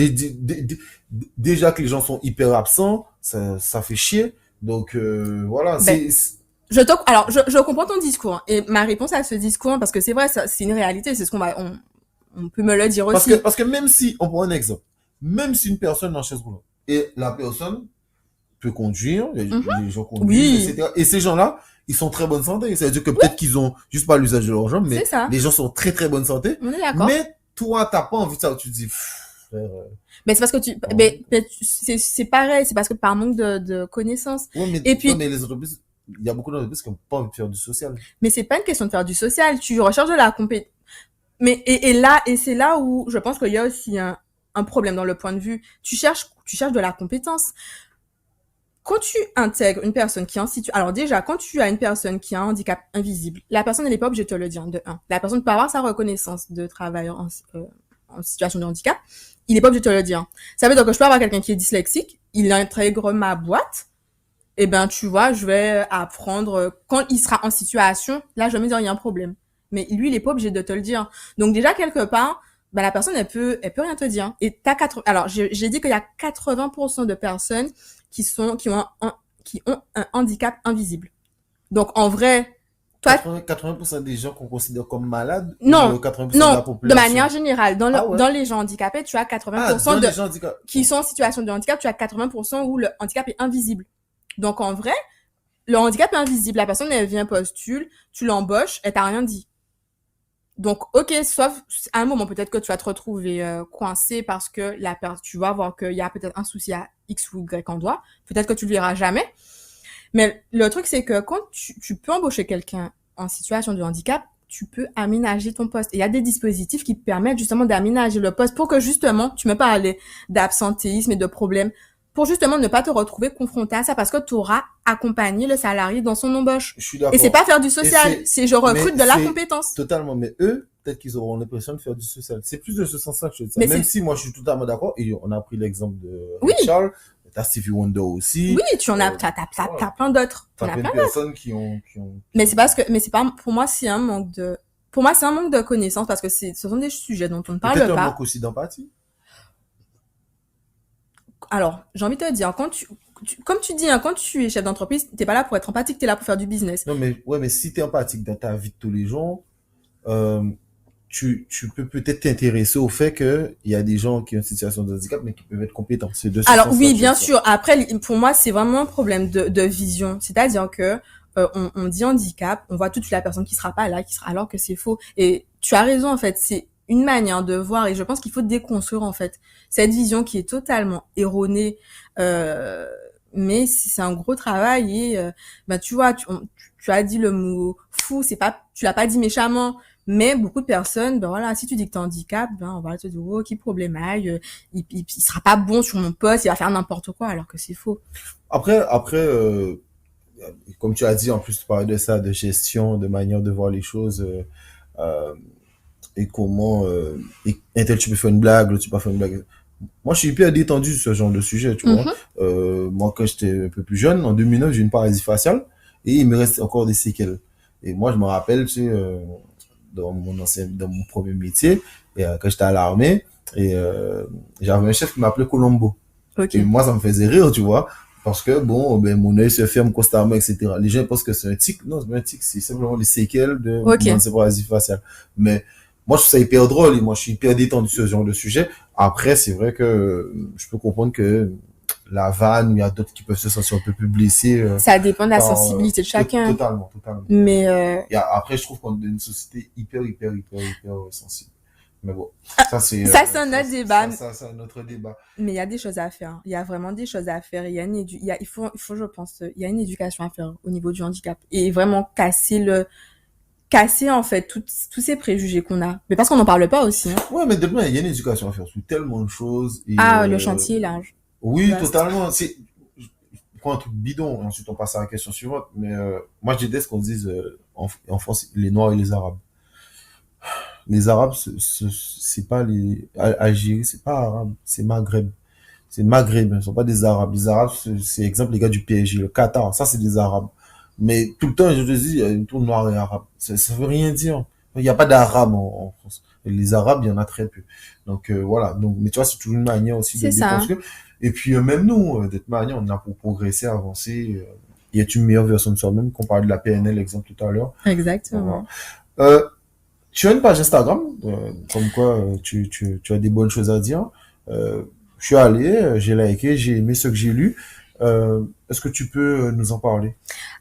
Speaker 1: déjà que les gens sont hyper absents, ça fait chier. Donc voilà,
Speaker 3: alors je comprends ton discours hein, et ma réponse à ce discours parce que c'est vrai, c'est une réalité, c'est ce qu'on on peut me le dire aussi.
Speaker 1: Parce que même si, on prend un exemple, même si une personne est en chaise roulante et la personne peut conduire, les gens conduisent, etc. Et ces gens-là, ils sont très bonne santé. C'est-à-dire que peut-être qu'ils ont juste pas l'usage de leur jambe, mais les gens sont très très bonne santé.
Speaker 3: On est d'accord.
Speaker 1: Mais toi, t'as pas envie de ça. Tu te dis,
Speaker 3: mais c'est parce que c'est pareil, c'est parce que par manque de connaissances.
Speaker 1: Ouais, mais les entreprises, il y a beaucoup d'entreprises qui n'ont pas envie de faire du social.
Speaker 3: Mais c'est pas une question de faire du social. Tu recherches de la compétence. Mais c'est là où je pense qu'il y a aussi un problème dans le point de vue. Tu cherches de la compétence. Quand tu intègres une personne qui est en situation, alors déjà, quand tu as une personne qui a un handicap invisible, la personne, elle n'est pas obligée de te le dire, de un. La personne peut avoir sa reconnaissance de travailleur en situation de handicap. Il n'est pas obligé de te le dire. Ça veut dire que je peux avoir quelqu'un qui est dyslexique, il intègre ma boîte, et ben, tu vois, je vais apprendre, quand il sera en situation, là, je vais me dire, il y a un problème. Mais lui, il est pas obligé de te le dire. Donc, déjà, quelque part, ben, la personne, elle peut rien te dire. Et alors, j'ai dit qu'il y a 80% de personnes qui ont un handicap invisible. Donc, en vrai, toi,
Speaker 1: 80% des gens qu'on considère comme malades,
Speaker 3: non,
Speaker 1: ou 80% de la
Speaker 3: de
Speaker 1: population.
Speaker 3: manière générale,
Speaker 1: Ouais.
Speaker 3: dans les gens handicapés, tu as 80%
Speaker 1: dans les gens handicapés.
Speaker 3: qui sont en situation de handicap, tu as 80% où le handicap est invisible. Donc, en vrai, le handicap est invisible. La personne, elle vient postule, tu l'embauches, elle t'a rien dit. Donc, ok, sauf à un moment, peut-être que tu vas te retrouver coincé parce que tu vas voir qu'il y a peut-être un souci à X ou Y endroit. Peut-être que tu le verras jamais. Mais le truc, c'est que quand tu peux embaucher quelqu'un en situation de handicap, tu peux aménager ton poste. Et il y a des dispositifs qui te permettent justement d'aménager le poste pour que justement, tu me parlais d'absentéisme et de problèmes, pour justement ne pas te retrouver confronté à ça parce que tu auras accompagné le salarié dans son embauche.
Speaker 1: Je suis d'accord.
Speaker 3: Et c'est pas faire du social, c'est je recrute de la compétence.
Speaker 1: Totalement, mais eux, peut-être qu'ils auront l'impression de faire du social. C'est plus de ce sens-là que je dis ça. Même si moi je suis totalement d'accord, et on a pris l'exemple de Charles, t'as Stevie Wonder aussi.
Speaker 3: Oui, tu en as, t'as plein d'autres.
Speaker 1: T'as plein de personnes qui ont.
Speaker 3: Mais c'est pas, pour moi, c'est un manque de connaissances parce que ce sont des sujets dont on ne parle pas.
Speaker 1: Peut-être un manque aussi d'empathie.
Speaker 3: Alors, j'ai envie de te dire, comme tu dis, quand tu es chef d'entreprise, t'es pas là pour être empathique, t'es là pour faire du business.
Speaker 1: Non, mais si t'es empathique dans ta vie de tous les jours, tu peux peut-être t'intéresser au fait que il y a des gens qui ont une situation de handicap, mais qui peuvent être compétents. C'est de ce
Speaker 3: Alors,
Speaker 1: sens-là,
Speaker 3: oui, bien sûr. Après, pour moi, c'est vraiment un problème de vision. C'est-à-dire que, on dit handicap, on voit tout de suite la personne qui sera pas là, alors que c'est faux. Et tu as raison, en fait. C'est une manière de voir, et je pense qu'il faut déconstruire, en fait, cette vision qui est totalement erronée, mais c'est un gros travail et, tu vois, tu as dit le mot fou, tu l'as pas dit méchamment, mais beaucoup de personnes, ben voilà, si tu dis que t'es handicap, ben on va te dire, oh, qui problème aille, il sera pas bon sur mon poste, il va faire n'importe quoi, alors que c'est faux.
Speaker 1: Après, comme tu as dit, en plus, tu parlais de ça, de gestion, de manière de voir les choses, et comment, un tel, tu peux faire une blague, l'autre, tu peux pas faire une blague. Moi, je suis hyper détendu sur ce genre de sujet, tu vois. Moi, quand j'étais un peu plus jeune, en 2009, j'ai eu une paralysie faciale et il me reste encore des séquelles. Et moi, je me rappelle, tu sais, dans mon premier métier, et quand j'étais à l'armée, et j'avais un chef qui m'appelait Colombo.
Speaker 3: Okay.
Speaker 1: Et moi, ça me faisait rire, tu vois, parce que bon, ben mon œil se ferme constamment, etc. Les gens pensent que c'est un tic. Non, c'est pas un tic, c'est simplement les séquelles de cette paralysie faciale. Mais moi, je trouve ça hyper drôle et moi, je suis hyper détendu sur ce genre de sujet. Après, c'est vrai que je peux comprendre que la vanne, il y a d'autres qui peuvent se sentir un peu plus blessés.
Speaker 3: Ça dépend de la sensibilité de chacun.
Speaker 1: Totalement.
Speaker 3: Mais
Speaker 1: après, je trouve qu'on est une société hyper sensible. Mais bon, ça c'est
Speaker 3: un autre débat.
Speaker 1: Ça c'est un autre débat.
Speaker 3: Mais il y a des choses à faire. Il y a vraiment des choses à faire. Il faut, je pense, il y a une éducation à faire au niveau du handicap et vraiment casser en fait tous ces préjugés qu'on a, mais parce qu'on n'en parle pas aussi, hein.
Speaker 1: Ouais, mais demain il y a une éducation à faire sur tellement de choses et
Speaker 3: le chantier est large.
Speaker 1: Oui, totalement. Je prends un truc bidon et ensuite on passe à la question suivante, mais moi je déteste qu'on dise en France les Noirs et les Arabes. Les Arabes, c'est pas les Algérie, c'est pas arabe, c'est Maghreb. C'est Maghreb, ils sont pas des Arabes. Les Arabes, c'est exemple les gars du PSG, le Qatar, ça c'est des Arabes. Mais tout le temps, je te dis, il y a une tour noir et arabe. Ça veut rien dire. Il n'y a pas d'arabe en France. Et les arabes, il y en a très peu. Donc voilà. Donc, mais tu vois, c'est toujours une manière aussi de déconstruire. Et puis même nous, d'être manière, on a pour progresser, avancer. Il y a une meilleure version de soi-même. Qu'on parlait de la PNL, exemple tout à l'heure.
Speaker 3: Exactement.
Speaker 1: Tu as une page Instagram, comme quoi tu as des bonnes choses à dire. Je suis allé, j'ai liké, j'ai aimé ce que j'ai lu. Est-ce que tu peux nous en parler?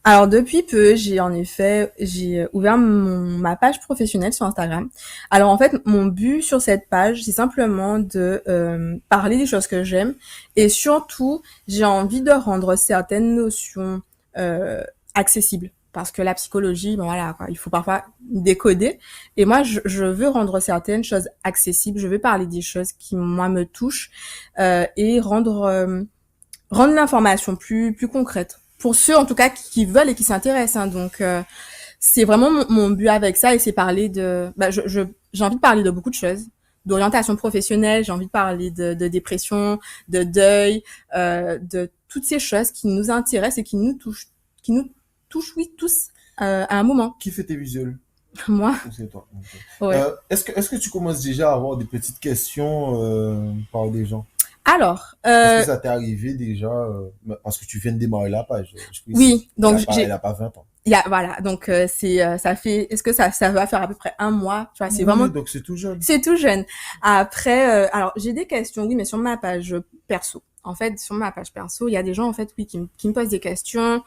Speaker 3: Alors depuis peu, j'ai ouvert ma page professionnelle sur Instagram. Alors en fait, mon but sur cette page, c'est simplement de parler des choses que j'aime et surtout, j'ai envie de rendre certaines notions accessibles parce que la psychologie, bon voilà, quoi, il faut parfois décoder. Et moi, je veux rendre certaines choses accessibles. Je veux parler des choses qui moi me touchent et rendre l'information plus concrète pour ceux en tout cas qui veulent et qui s'intéressent. Hein. Donc c'est vraiment mon but avec ça, et c'est parler de. J'ai envie de parler de beaucoup de choses, d'orientation professionnelle. J'ai envie de parler de dépression, de deuil, de toutes ces choses qui nous intéressent et qui nous touchent, oui, tous à un moment.
Speaker 1: Qui fait tes visuels?
Speaker 3: Moi.
Speaker 1: Ou c'est toi? Ok.
Speaker 3: Ouais.
Speaker 1: Est-ce que tu commences déjà à avoir des petites questions par des gens?
Speaker 3: Alors,
Speaker 1: Est-ce que ça t'est arrivé déjà parce que tu viens de démarrer la page.
Speaker 3: Oui, donc
Speaker 1: elle a pas 20 ans.
Speaker 3: Voilà, donc ça fait. Est-ce que ça va faire à peu près un mois, tu vois, c'est vraiment.
Speaker 1: Donc c'est tout jeune.
Speaker 3: C'est tout jeune. Après, alors j'ai des questions, oui, mais sur ma page perso. En fait, sur ma page perso, il y a des gens en fait, oui, qui me posent des questions,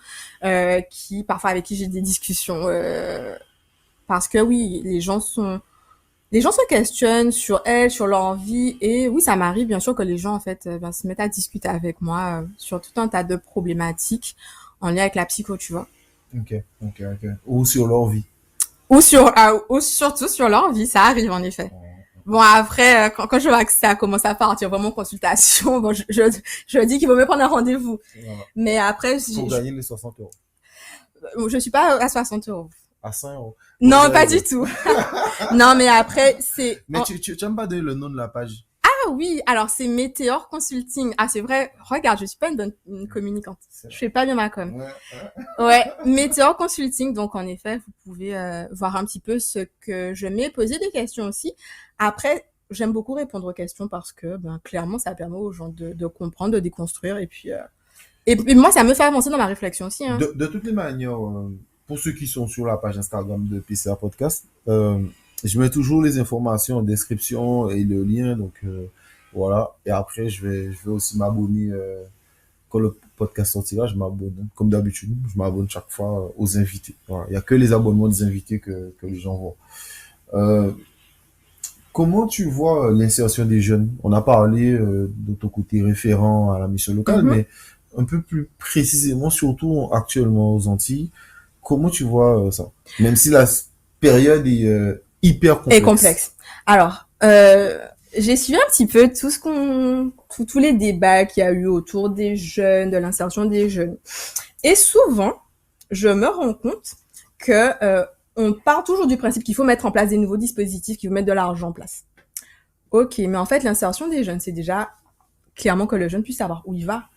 Speaker 3: qui parfois avec qui j'ai des discussions, parce que oui, les gens se questionnent sur elles, sur leur vie, et oui, ça m'arrive bien sûr que les gens en fait se mettent à discuter avec moi sur tout un tas de problématiques en lien avec la psycho, tu vois.
Speaker 1: Ok. Ou sur leur vie.
Speaker 3: Ou surtout sur leur vie, ça arrive en effet. Bon, après, quand je vois que ça commence à partir vraiment consultation, bon, je dis qu'il vaut mieux prendre un rendez-vous.
Speaker 1: Voilà.
Speaker 3: Mais après,
Speaker 1: Pour gagner les 60 €.
Speaker 3: je suis pas à 60 €.
Speaker 1: À 5 €.
Speaker 3: Non, pas du tout. Non, mais après, c'est...
Speaker 1: Mais tu aimes pas donner le nom de la page?
Speaker 3: Ah oui, alors c'est Météor Consulting. Ah, c'est vrai. Regarde, je suis pas une bonne communicante. Je fais pas bien ma com. Ouais, Météor Consulting. Donc, en effet, vous pouvez voir un petit peu ce que je mets, poser des questions aussi. Après, j'aime beaucoup répondre aux questions parce que, clairement, ça permet aux gens de comprendre, de déconstruire. Et puis, et moi, ça me fait avancer dans ma réflexion aussi. Hein.
Speaker 1: De toutes les manières, pour ceux qui sont sur la page Instagram de PCA Podcast, je mets toujours les informations en description et le lien, donc voilà. Et après, je vais aussi m'abonner quand le podcast sortira. Je m'abonne, comme d'habitude. Je m'abonne chaque fois aux invités. Voilà. Il y a que les abonnements des invités que les gens voient. Comment tu vois l'insertion des jeunes? On a parlé de ton côté référent à la mission locale, mais un peu plus précisément, surtout actuellement aux Antilles, comment tu vois ça? Même si la période est hyper complexe.
Speaker 3: Et complexe. Alors, j'ai suivi un petit peu tous les débats qu'il y a eu autour des jeunes, de l'insertion des jeunes. Et souvent, je me rends compte que on part toujours du principe qu'il faut mettre en place des nouveaux dispositifs, qu'il faut mettre de l'argent en place. Ok, mais en fait, l'insertion des jeunes, c'est déjà clairement que le jeune puisse savoir où il va.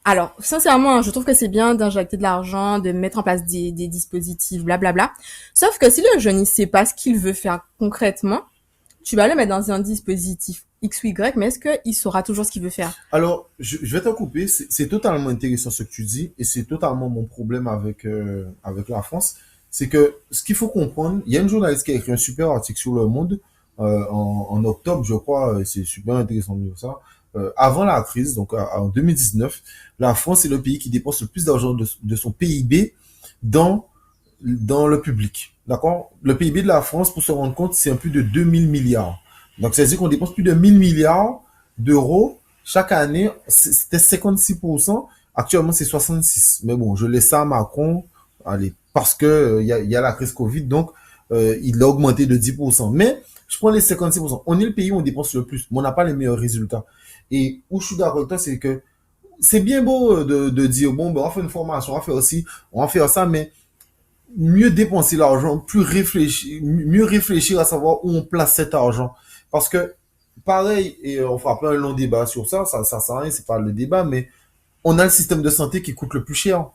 Speaker 3: Alors, sincèrement, je trouve que c'est bien d'injecter de l'argent, de mettre en place des dispositifs, blablabla. Sauf que si le jeune, il sait pas ce qu'il veut faire concrètement, tu vas le mettre dans un dispositif X ou Y, mais est-ce qu'il saura toujours ce qu'il veut faire?
Speaker 1: Alors, je vais te couper. C'est totalement intéressant ce que tu dis, et c'est totalement mon problème avec la France. C'est que ce qu'il faut comprendre, il y a une journaliste qui a écrit un super article sur Le Monde en octobre, je crois. C'est super intéressant de lire ça. Avant la crise, donc en 2019, la France est le pays qui dépense le plus d'argent de son PIB dans le public. D'accord? Le PIB de la France, pour se rendre compte, c'est un plus de 2000 milliards. Donc, c'est-à-dire qu'on dépense plus de 1000 milliards d'euros chaque année. C'était 56%. Actuellement, c'est 66%. Mais bon, je laisse ça à Macron. Allez, parce que il y a la crise Covid, donc il a augmenté de 10%. Mais je prends les 56%. On est le pays où on dépense le plus, mais on n'a pas les meilleurs résultats. Et où je suis d'accord avec toi, c'est que c'est bien beau de dire bon, on va faire une formation, on va faire aussi, on va faire ça, mais mieux dépenser l'argent, mieux réfléchir à savoir où on place cet argent. Parce que pareil, et on fera pas un long débat sur ça sert à rien, c'est pas le débat, mais on a le système de santé qui coûte le plus cher.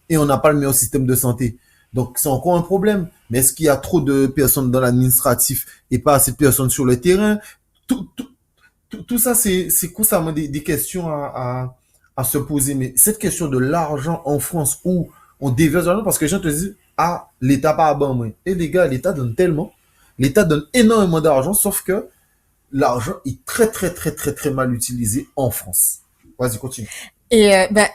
Speaker 1: Et on n'a pas le meilleur système de santé. Donc, c'est encore un problème. Mais est-ce qu'il y a trop de personnes dans l'administratif et pas assez de personnes sur le terrain? Tout ça, c'est constamment des questions à se poser. Mais cette question de l'argent en France, où on déverse l'argent, parce que les gens te disent, ah, l'État pas bon, moi. Et les gars, l'État donne tellement. L'État donne énormément d'argent, sauf que l'argent est très, très, très, très, très mal utilisé en France. Vas-y, continue.
Speaker 3: Et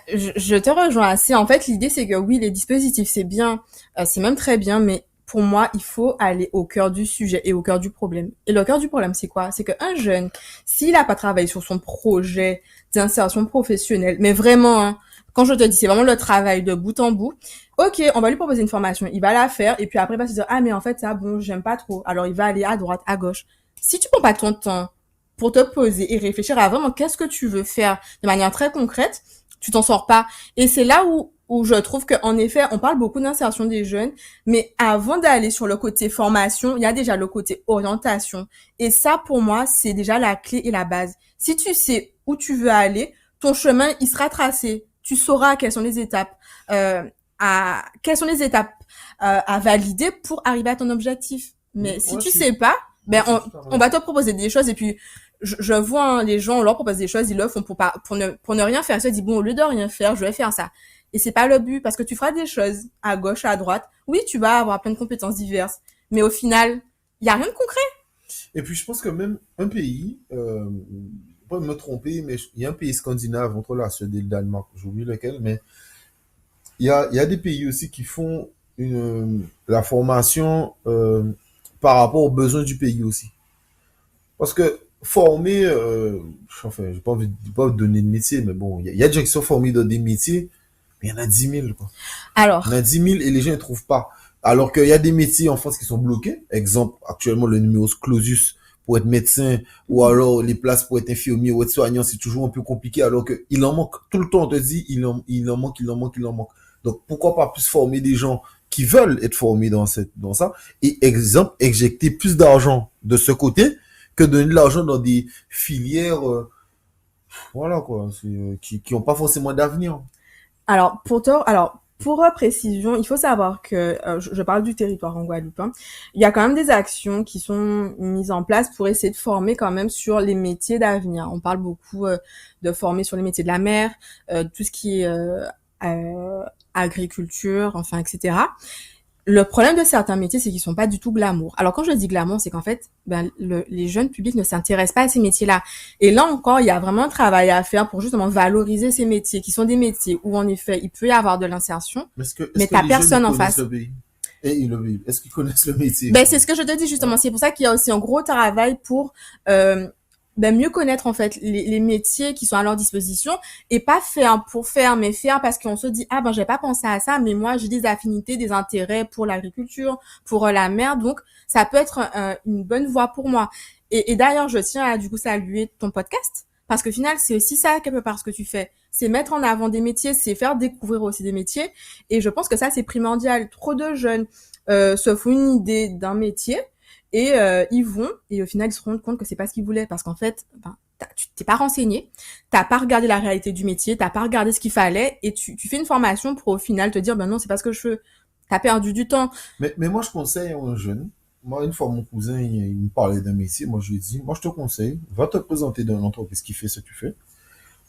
Speaker 3: je te rejoins assez. En fait, l'idée, c'est que oui, les dispositifs, c'est bien, c'est même très bien, mais pour moi, il faut aller au cœur du sujet et au cœur du problème. Et le cœur du problème, c'est quoi? C'est qu'un jeune, s'il a pas travaillé sur son projet d'insertion professionnelle, mais vraiment, hein, quand je te dis, c'est vraiment le travail de bout en bout, Ok, on va lui proposer une formation, il va la faire, et puis après il va se dire, ah mais en fait ça, bon, j'aime pas trop. Alors il va aller à droite, à gauche. Si tu prends pas ton temps pour te poser et réfléchir à vraiment qu'est-ce que tu veux faire de manière très concrète, tu t'en sors pas. Et c'est là où je trouve qu'en effet, on parle beaucoup d'insertion des jeunes, mais avant d'aller sur le côté formation, il y a déjà le côté orientation. Et ça, pour moi, c'est déjà la clé et la base. Si tu sais où tu veux aller, ton chemin, il sera tracé. Tu sauras quelles sont les étapes. Quelles sont les étapes à valider pour arriver à ton objectif. Mais si tu sais pas, ben on va te proposer des choses et puis je vois hein, les gens on leur propose des choses, ils le font pour ne rien faire. Ils se disent bon au lieu de rien faire, je vais faire ça. Et c'est pas le but parce que tu feras des choses à gauche, à droite. Oui, tu vas avoir plein de compétences diverses, mais au final, il y a rien de concret.
Speaker 1: Et puis je pense que même un pays, pas me tromper, mais il y a un pays scandinave entre la Suède et le Danemark, j'oublie lequel, mais il y a des pays aussi qui font la formation par rapport aux besoins du pays aussi. Parce que former, enfin, j'ai pas donner de métier, mais bon, il y a des gens qui sont formés dans des métiers, mais il y en a 10 000, quoi.
Speaker 3: Alors,
Speaker 1: Il y en a 10 000 et les gens ne trouvent pas. Alors qu'il y a des métiers en France qui sont bloqués. Exemple, actuellement, le numerus clausus pour être médecin ou alors les places pour être infirmier ou être soignant, c'est toujours un peu compliqué alors qu'il en manque. Tout le temps, on te dit, il en manque, il en manque, il en manque. Donc, pourquoi pas plus former des gens qui veulent être formés dans ça et exemple, injecter plus d'argent de ce côté que donner de l'argent dans des filières, voilà quoi, qui ont pas forcément d'avenir.
Speaker 3: pour précision, il faut savoir que je parle du territoire en Guadeloupe. Hein. Il y a quand même des actions qui sont mises en place pour essayer de former quand même sur les métiers d'avenir. On parle beaucoup de former sur les métiers de la mer, tout ce qui est agriculture, enfin, etc. Le problème de certains métiers, c'est qu'ils sont pas du tout glamour. Alors quand je dis glamour, c'est qu'en fait, les jeunes publics ne s'intéressent pas à ces métiers-là. Et là encore, il y a vraiment un travail à faire pour justement valoriser ces métiers, qui sont des métiers où en effet, il peut y avoir de l'insertion, mais t'as personne en face.
Speaker 1: Est-ce qu'ils connaissent le métier?
Speaker 3: Ben c'est ce que je te dis justement. C'est pour ça qu'il y a aussi un gros travail pour mieux connaître en fait les métiers qui sont à leur disposition et pas faire pour faire mais faire parce qu'on se dit ah ben j'ai pas pensé à ça mais moi j'ai des affinités, des intérêts pour l'agriculture, pour la mer donc ça peut être une bonne voie pour moi. Et d'ailleurs je tiens à du coup saluer ton podcast parce que au final c'est aussi ça quelque part ce que tu fais, c'est mettre en avant des métiers, c'est faire découvrir aussi des métiers et je pense que ça c'est primordial. Trop de jeunes se font une idée d'un métier et ils vont et au final ils se rendent compte que c'est pas ce qu'ils voulaient parce qu'en fait tu t'es pas renseigné, t'as pas regardé la réalité du métier, t'as pas regardé ce qu'il fallait et tu fais une formation pour au final te dire ben non c'est pas ce que je veux, t'as perdu du temps.
Speaker 1: Mais moi je conseille aux jeunes, moi une fois mon cousin il me parlait d'un métier, moi je lui ai dit moi je te conseille, va te présenter dans une entreprise qui fait ce que tu fais,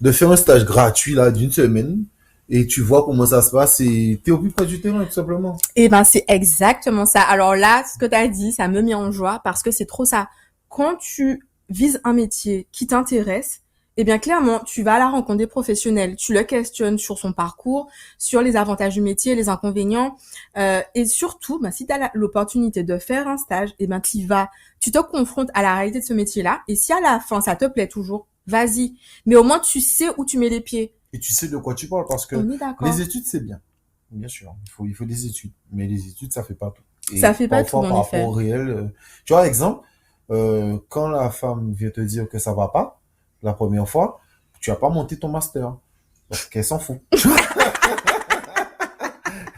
Speaker 1: de faire un stage gratuit là d'une semaine et tu vois comment ça se passe et t'es au plus près du terrain tout simplement.
Speaker 3: Et ben c'est exactement ça. Alors là, ce que t'as dit, ça me met en joie parce que c'est trop ça. Quand tu vises un métier qui t'intéresse, eh bien clairement, tu vas à la rencontre des professionnels, tu le questionnes sur son parcours, sur les avantages du métier, les inconvénients, et surtout, si tu as l'opportunité de faire un stage, eh ben tu te confrontes à la réalité de ce métier-là, et si à la fin ça te plaît toujours, vas-y. Mais au moins tu sais où tu mets les pieds.
Speaker 1: Et tu sais de quoi tu parles parce que
Speaker 3: On est d'accord.
Speaker 1: les études c'est bien sûr, il faut des études, mais les études ça fait pas tout. Et
Speaker 3: ça fait pas tout
Speaker 1: parfois,
Speaker 3: en
Speaker 1: par
Speaker 3: effet.
Speaker 1: rapport au réel, tu vois exemple, quand la femme vient te dire que ça va pas la première fois, tu as pas monté ton master parce qu'elle s'en fout.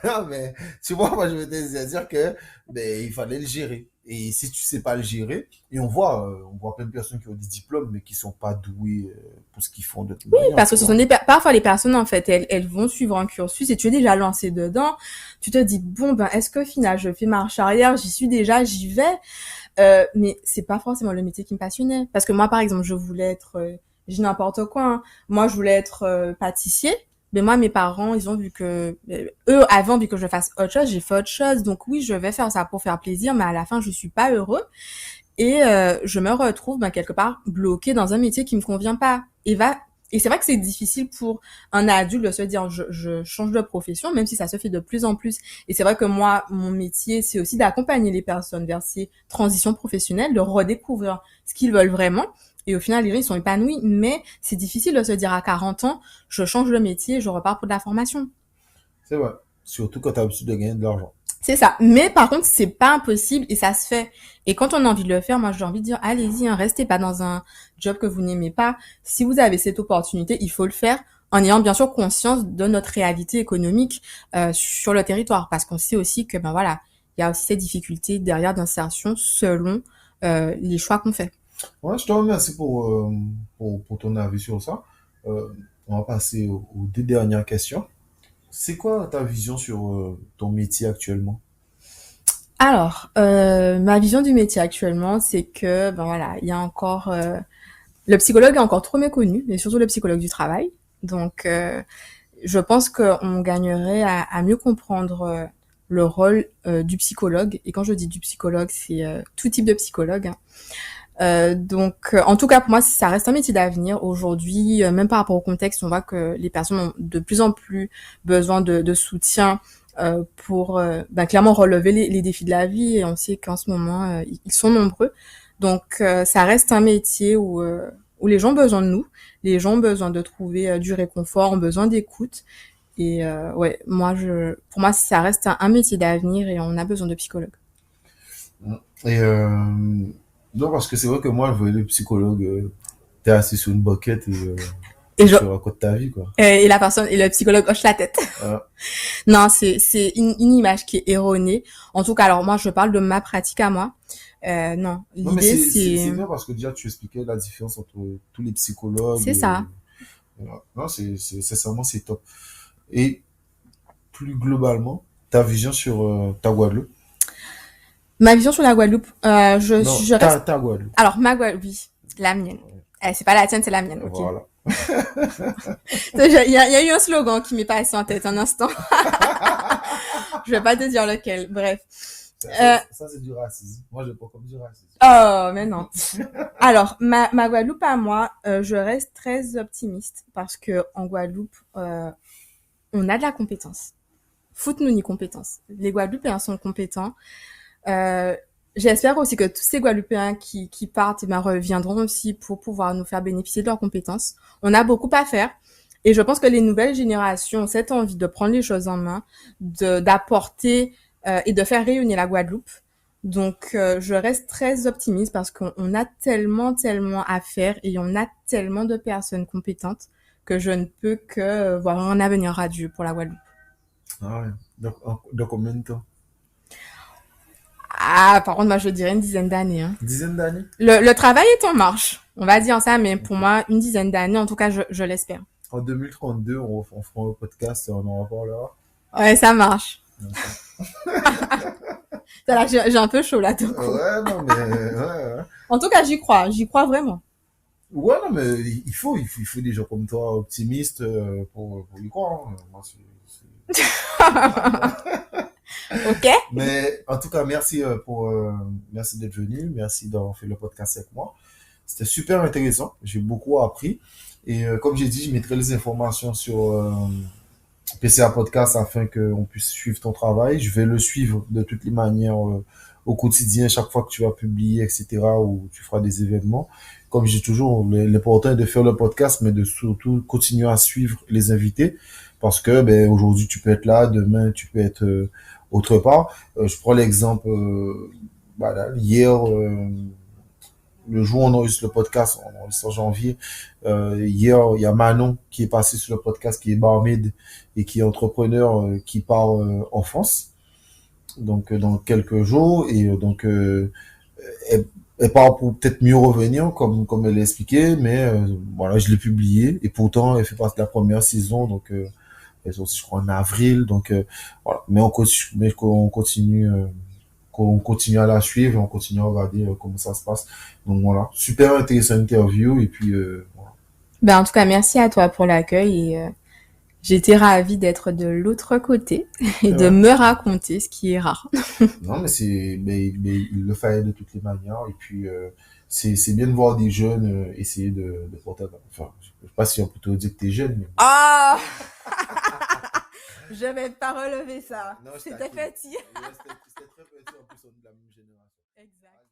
Speaker 1: Non, mais tu vois, moi je vais te dire que il fallait le gérer. Et si tu sais pas le gérer, et on voit plein de personnes qui ont des diplômes mais qui sont pas douées pour ce qu'ils font de toute manière.
Speaker 3: Parce que ce sont parfois les personnes en fait, elles vont suivre un cursus et tu es déjà lancé dedans. Tu te dis bon est-ce qu'au final je fais marche arrière, j'y suis déjà, j'y vais. Mais c'est pas forcément le métier qui me passionnait. Parce que moi par exemple je voulais être, j'ai n'importe quoi. Hein. Moi je voulais être pâtissier. Mais moi, mes parents, ils ont vu que eux, avant, vu que je fasse autre chose, j'ai fait autre chose. Donc oui, je vais faire ça pour faire plaisir, mais à la fin, je suis pas heureux. Et je me retrouve quelque part bloquée dans un métier qui me convient pas. Et c'est vrai que c'est difficile pour un adulte de se dire je change de profession, même si ça se fait de plus en plus. Et c'est vrai que moi, mon métier, c'est aussi d'accompagner les personnes vers ces transitions professionnelles, de redécouvrir ce qu'ils veulent vraiment. Et au final, les gens, ils sont épanouis, mais c'est difficile de se dire à 40 ans, je change de métier, je repars pour de la formation.
Speaker 1: C'est vrai. Surtout quand tu as l'habitude de gagner de l'argent.
Speaker 3: C'est ça. Mais par contre, c'est pas impossible et ça se fait. Et quand on a envie de le faire, moi, j'ai envie de dire, allez-y, hein, restez pas dans un job que vous n'aimez pas. Si vous avez cette opportunité, il faut le faire en ayant bien sûr conscience de notre réalité économique sur le territoire, parce qu'on sait aussi que ben voilà, il y a aussi ces difficultés derrière d'insertion selon les choix qu'on fait.
Speaker 1: Ouais, je te remercie pour ton avis sur ça. Euh, on va passer aux deux dernières questions. C'est quoi ta vision sur ton métier actuellement?
Speaker 3: Alors, ma vision du métier actuellement, c'est que ben voilà, il y a encore le psychologue est encore trop méconnu, et surtout le psychologue du travail. Donc, je pense qu'on gagnerait à mieux comprendre le rôle du psychologue. Et quand je dis du psychologue, c'est tout type de psychologue, hein. En tout cas, pour moi, ça reste un métier d'avenir. Aujourd'hui, même par rapport au contexte, on voit que les personnes ont de plus en plus besoin de soutien pour clairement relever les défis de la vie. Et on sait qu'en ce moment, ils sont nombreux. Donc, ça reste un métier où les gens ont besoin de nous. Les gens ont besoin de trouver du réconfort, ont besoin d'écoute. Et ouais, pour moi, ça reste un métier d'avenir et on a besoin de psychologues.
Speaker 1: Et non, parce que c'est vrai que moi, je voyais le psychologue, t'es assis sur une banquette
Speaker 3: Et,
Speaker 1: et
Speaker 3: je,
Speaker 1: tu racontes ta vie, quoi.
Speaker 3: et la personne et le psychologue hoche la tête.
Speaker 1: Ah,
Speaker 3: Non, c'est une image qui est erronée. En tout cas, alors moi, je parle de ma pratique à moi. Non,
Speaker 1: non, mais
Speaker 3: l'idée c'est
Speaker 1: c'est bien parce que déjà, tu expliquais la différence entre tous les psychologues
Speaker 3: c'est
Speaker 1: et
Speaker 3: ça.
Speaker 1: voilà. Non, sincèrement, c'est top. Et plus globalement, ta vision sur ta Guadeloupe.
Speaker 3: Ma vision sur la Guadeloupe,
Speaker 1: Non,
Speaker 3: je reste.
Speaker 1: ta Guadeloupe.
Speaker 3: Alors ma Guadeloupe, oui, la mienne. C'est pas la tienne, c'est la mienne. Ok.
Speaker 1: Voilà.
Speaker 3: Il y a eu un slogan qui m'est passé en tête un instant. Je vais pas te dire lequel. Bref.
Speaker 1: Ça, c'est du racisme. Moi, je pas comme du racisme.
Speaker 3: Oh, mais non. Alors, ma Guadeloupe à moi, je reste très optimiste parce que en Guadeloupe, on a de la compétence. Foute-nous ni compétence. Les Guadeloupéens sont compétents. Euh, J'espère aussi que tous ces Guadeloupéens qui partent reviendront aussi pour pouvoir nous faire bénéficier de leurs compétences. On a beaucoup à faire. Et je pense que les nouvelles générations ont cette envie de prendre les choses en main, d'apporter et de faire rayonner la Guadeloupe. Donc, je reste très optimiste parce qu'on a tellement à faire et on a tellement de personnes compétentes que je ne peux que voir un avenir radieux pour la Guadeloupe.
Speaker 1: Ah ouais. Donc combien de temps?
Speaker 3: Ah, par contre, moi, je dirais une dizaine d'années, hein.
Speaker 1: Une dizaine d'années?
Speaker 3: Le travail est en marche. On va dire ça, mais pour moi, une dizaine d'années, en tout cas, je l'espère.
Speaker 1: En 2032, on fera un podcast et on en reparlera.
Speaker 3: Ouais, ça marche.
Speaker 1: D'accord.
Speaker 3: Là, j'ai un peu chaud, là, tout coup.
Speaker 1: Ouais, non, mais, ouais, ouais.
Speaker 3: En tout cas, j'y crois vraiment.
Speaker 1: Ouais, non, mais il faut des gens comme toi, optimistes, pour y croire, hein. Moi,
Speaker 3: Ok?
Speaker 1: Mais en tout cas, merci merci d'être venu, merci d'avoir fait le podcast avec moi. C'était super intéressant, j'ai beaucoup appris. Et comme j'ai dit, je mettrai les informations sur PCA Podcast afin qu'on puisse suivre ton travail. Je vais le suivre de toutes les manières au quotidien, chaque fois que tu vas publier, etc., ou tu feras des événements. Comme j'ai toujours, l'important est de faire le podcast, mais de surtout continuer à suivre les invités, parce que ben, aujourd'hui tu peux être là, demain tu peux être autre part. Je prends l'exemple, voilà, hier, le jour où on enregistre le podcast, on enregistre en janvier, hier, il y a Manon qui est passé sur le podcast, qui est barmaid et qui est entrepreneur, qui part en France, donc dans quelques jours, et elle, elle part pour peut-être mieux revenir, comme elle l'a expliqué, mais voilà, je l'ai publié, et pourtant, elle fait partie de la première saison, donc elles aussi, je crois, en avril, donc voilà, mais on continue à la suivre, on continue à regarder comment ça se passe. Donc voilà, super intéressant interview et puis voilà.
Speaker 3: Ben, en tout cas, merci à toi pour l'accueil et j'ai été ravie d'être de l'autre côté et de
Speaker 1: Ouais.
Speaker 3: me raconter, ce qui est rare.
Speaker 1: Non mais il le fallait de toutes les manières et puis c'est bien de voir des jeunes essayer de porter enfin je sais pas si on peut te dire que t'es jeune mais
Speaker 3: Ah! Je vais pas relever ça.
Speaker 1: non, je
Speaker 3: C'était
Speaker 1: taquine.
Speaker 3: petit.
Speaker 1: Ouais, c'était très petit en plus on est de la même génération.
Speaker 3: Exact.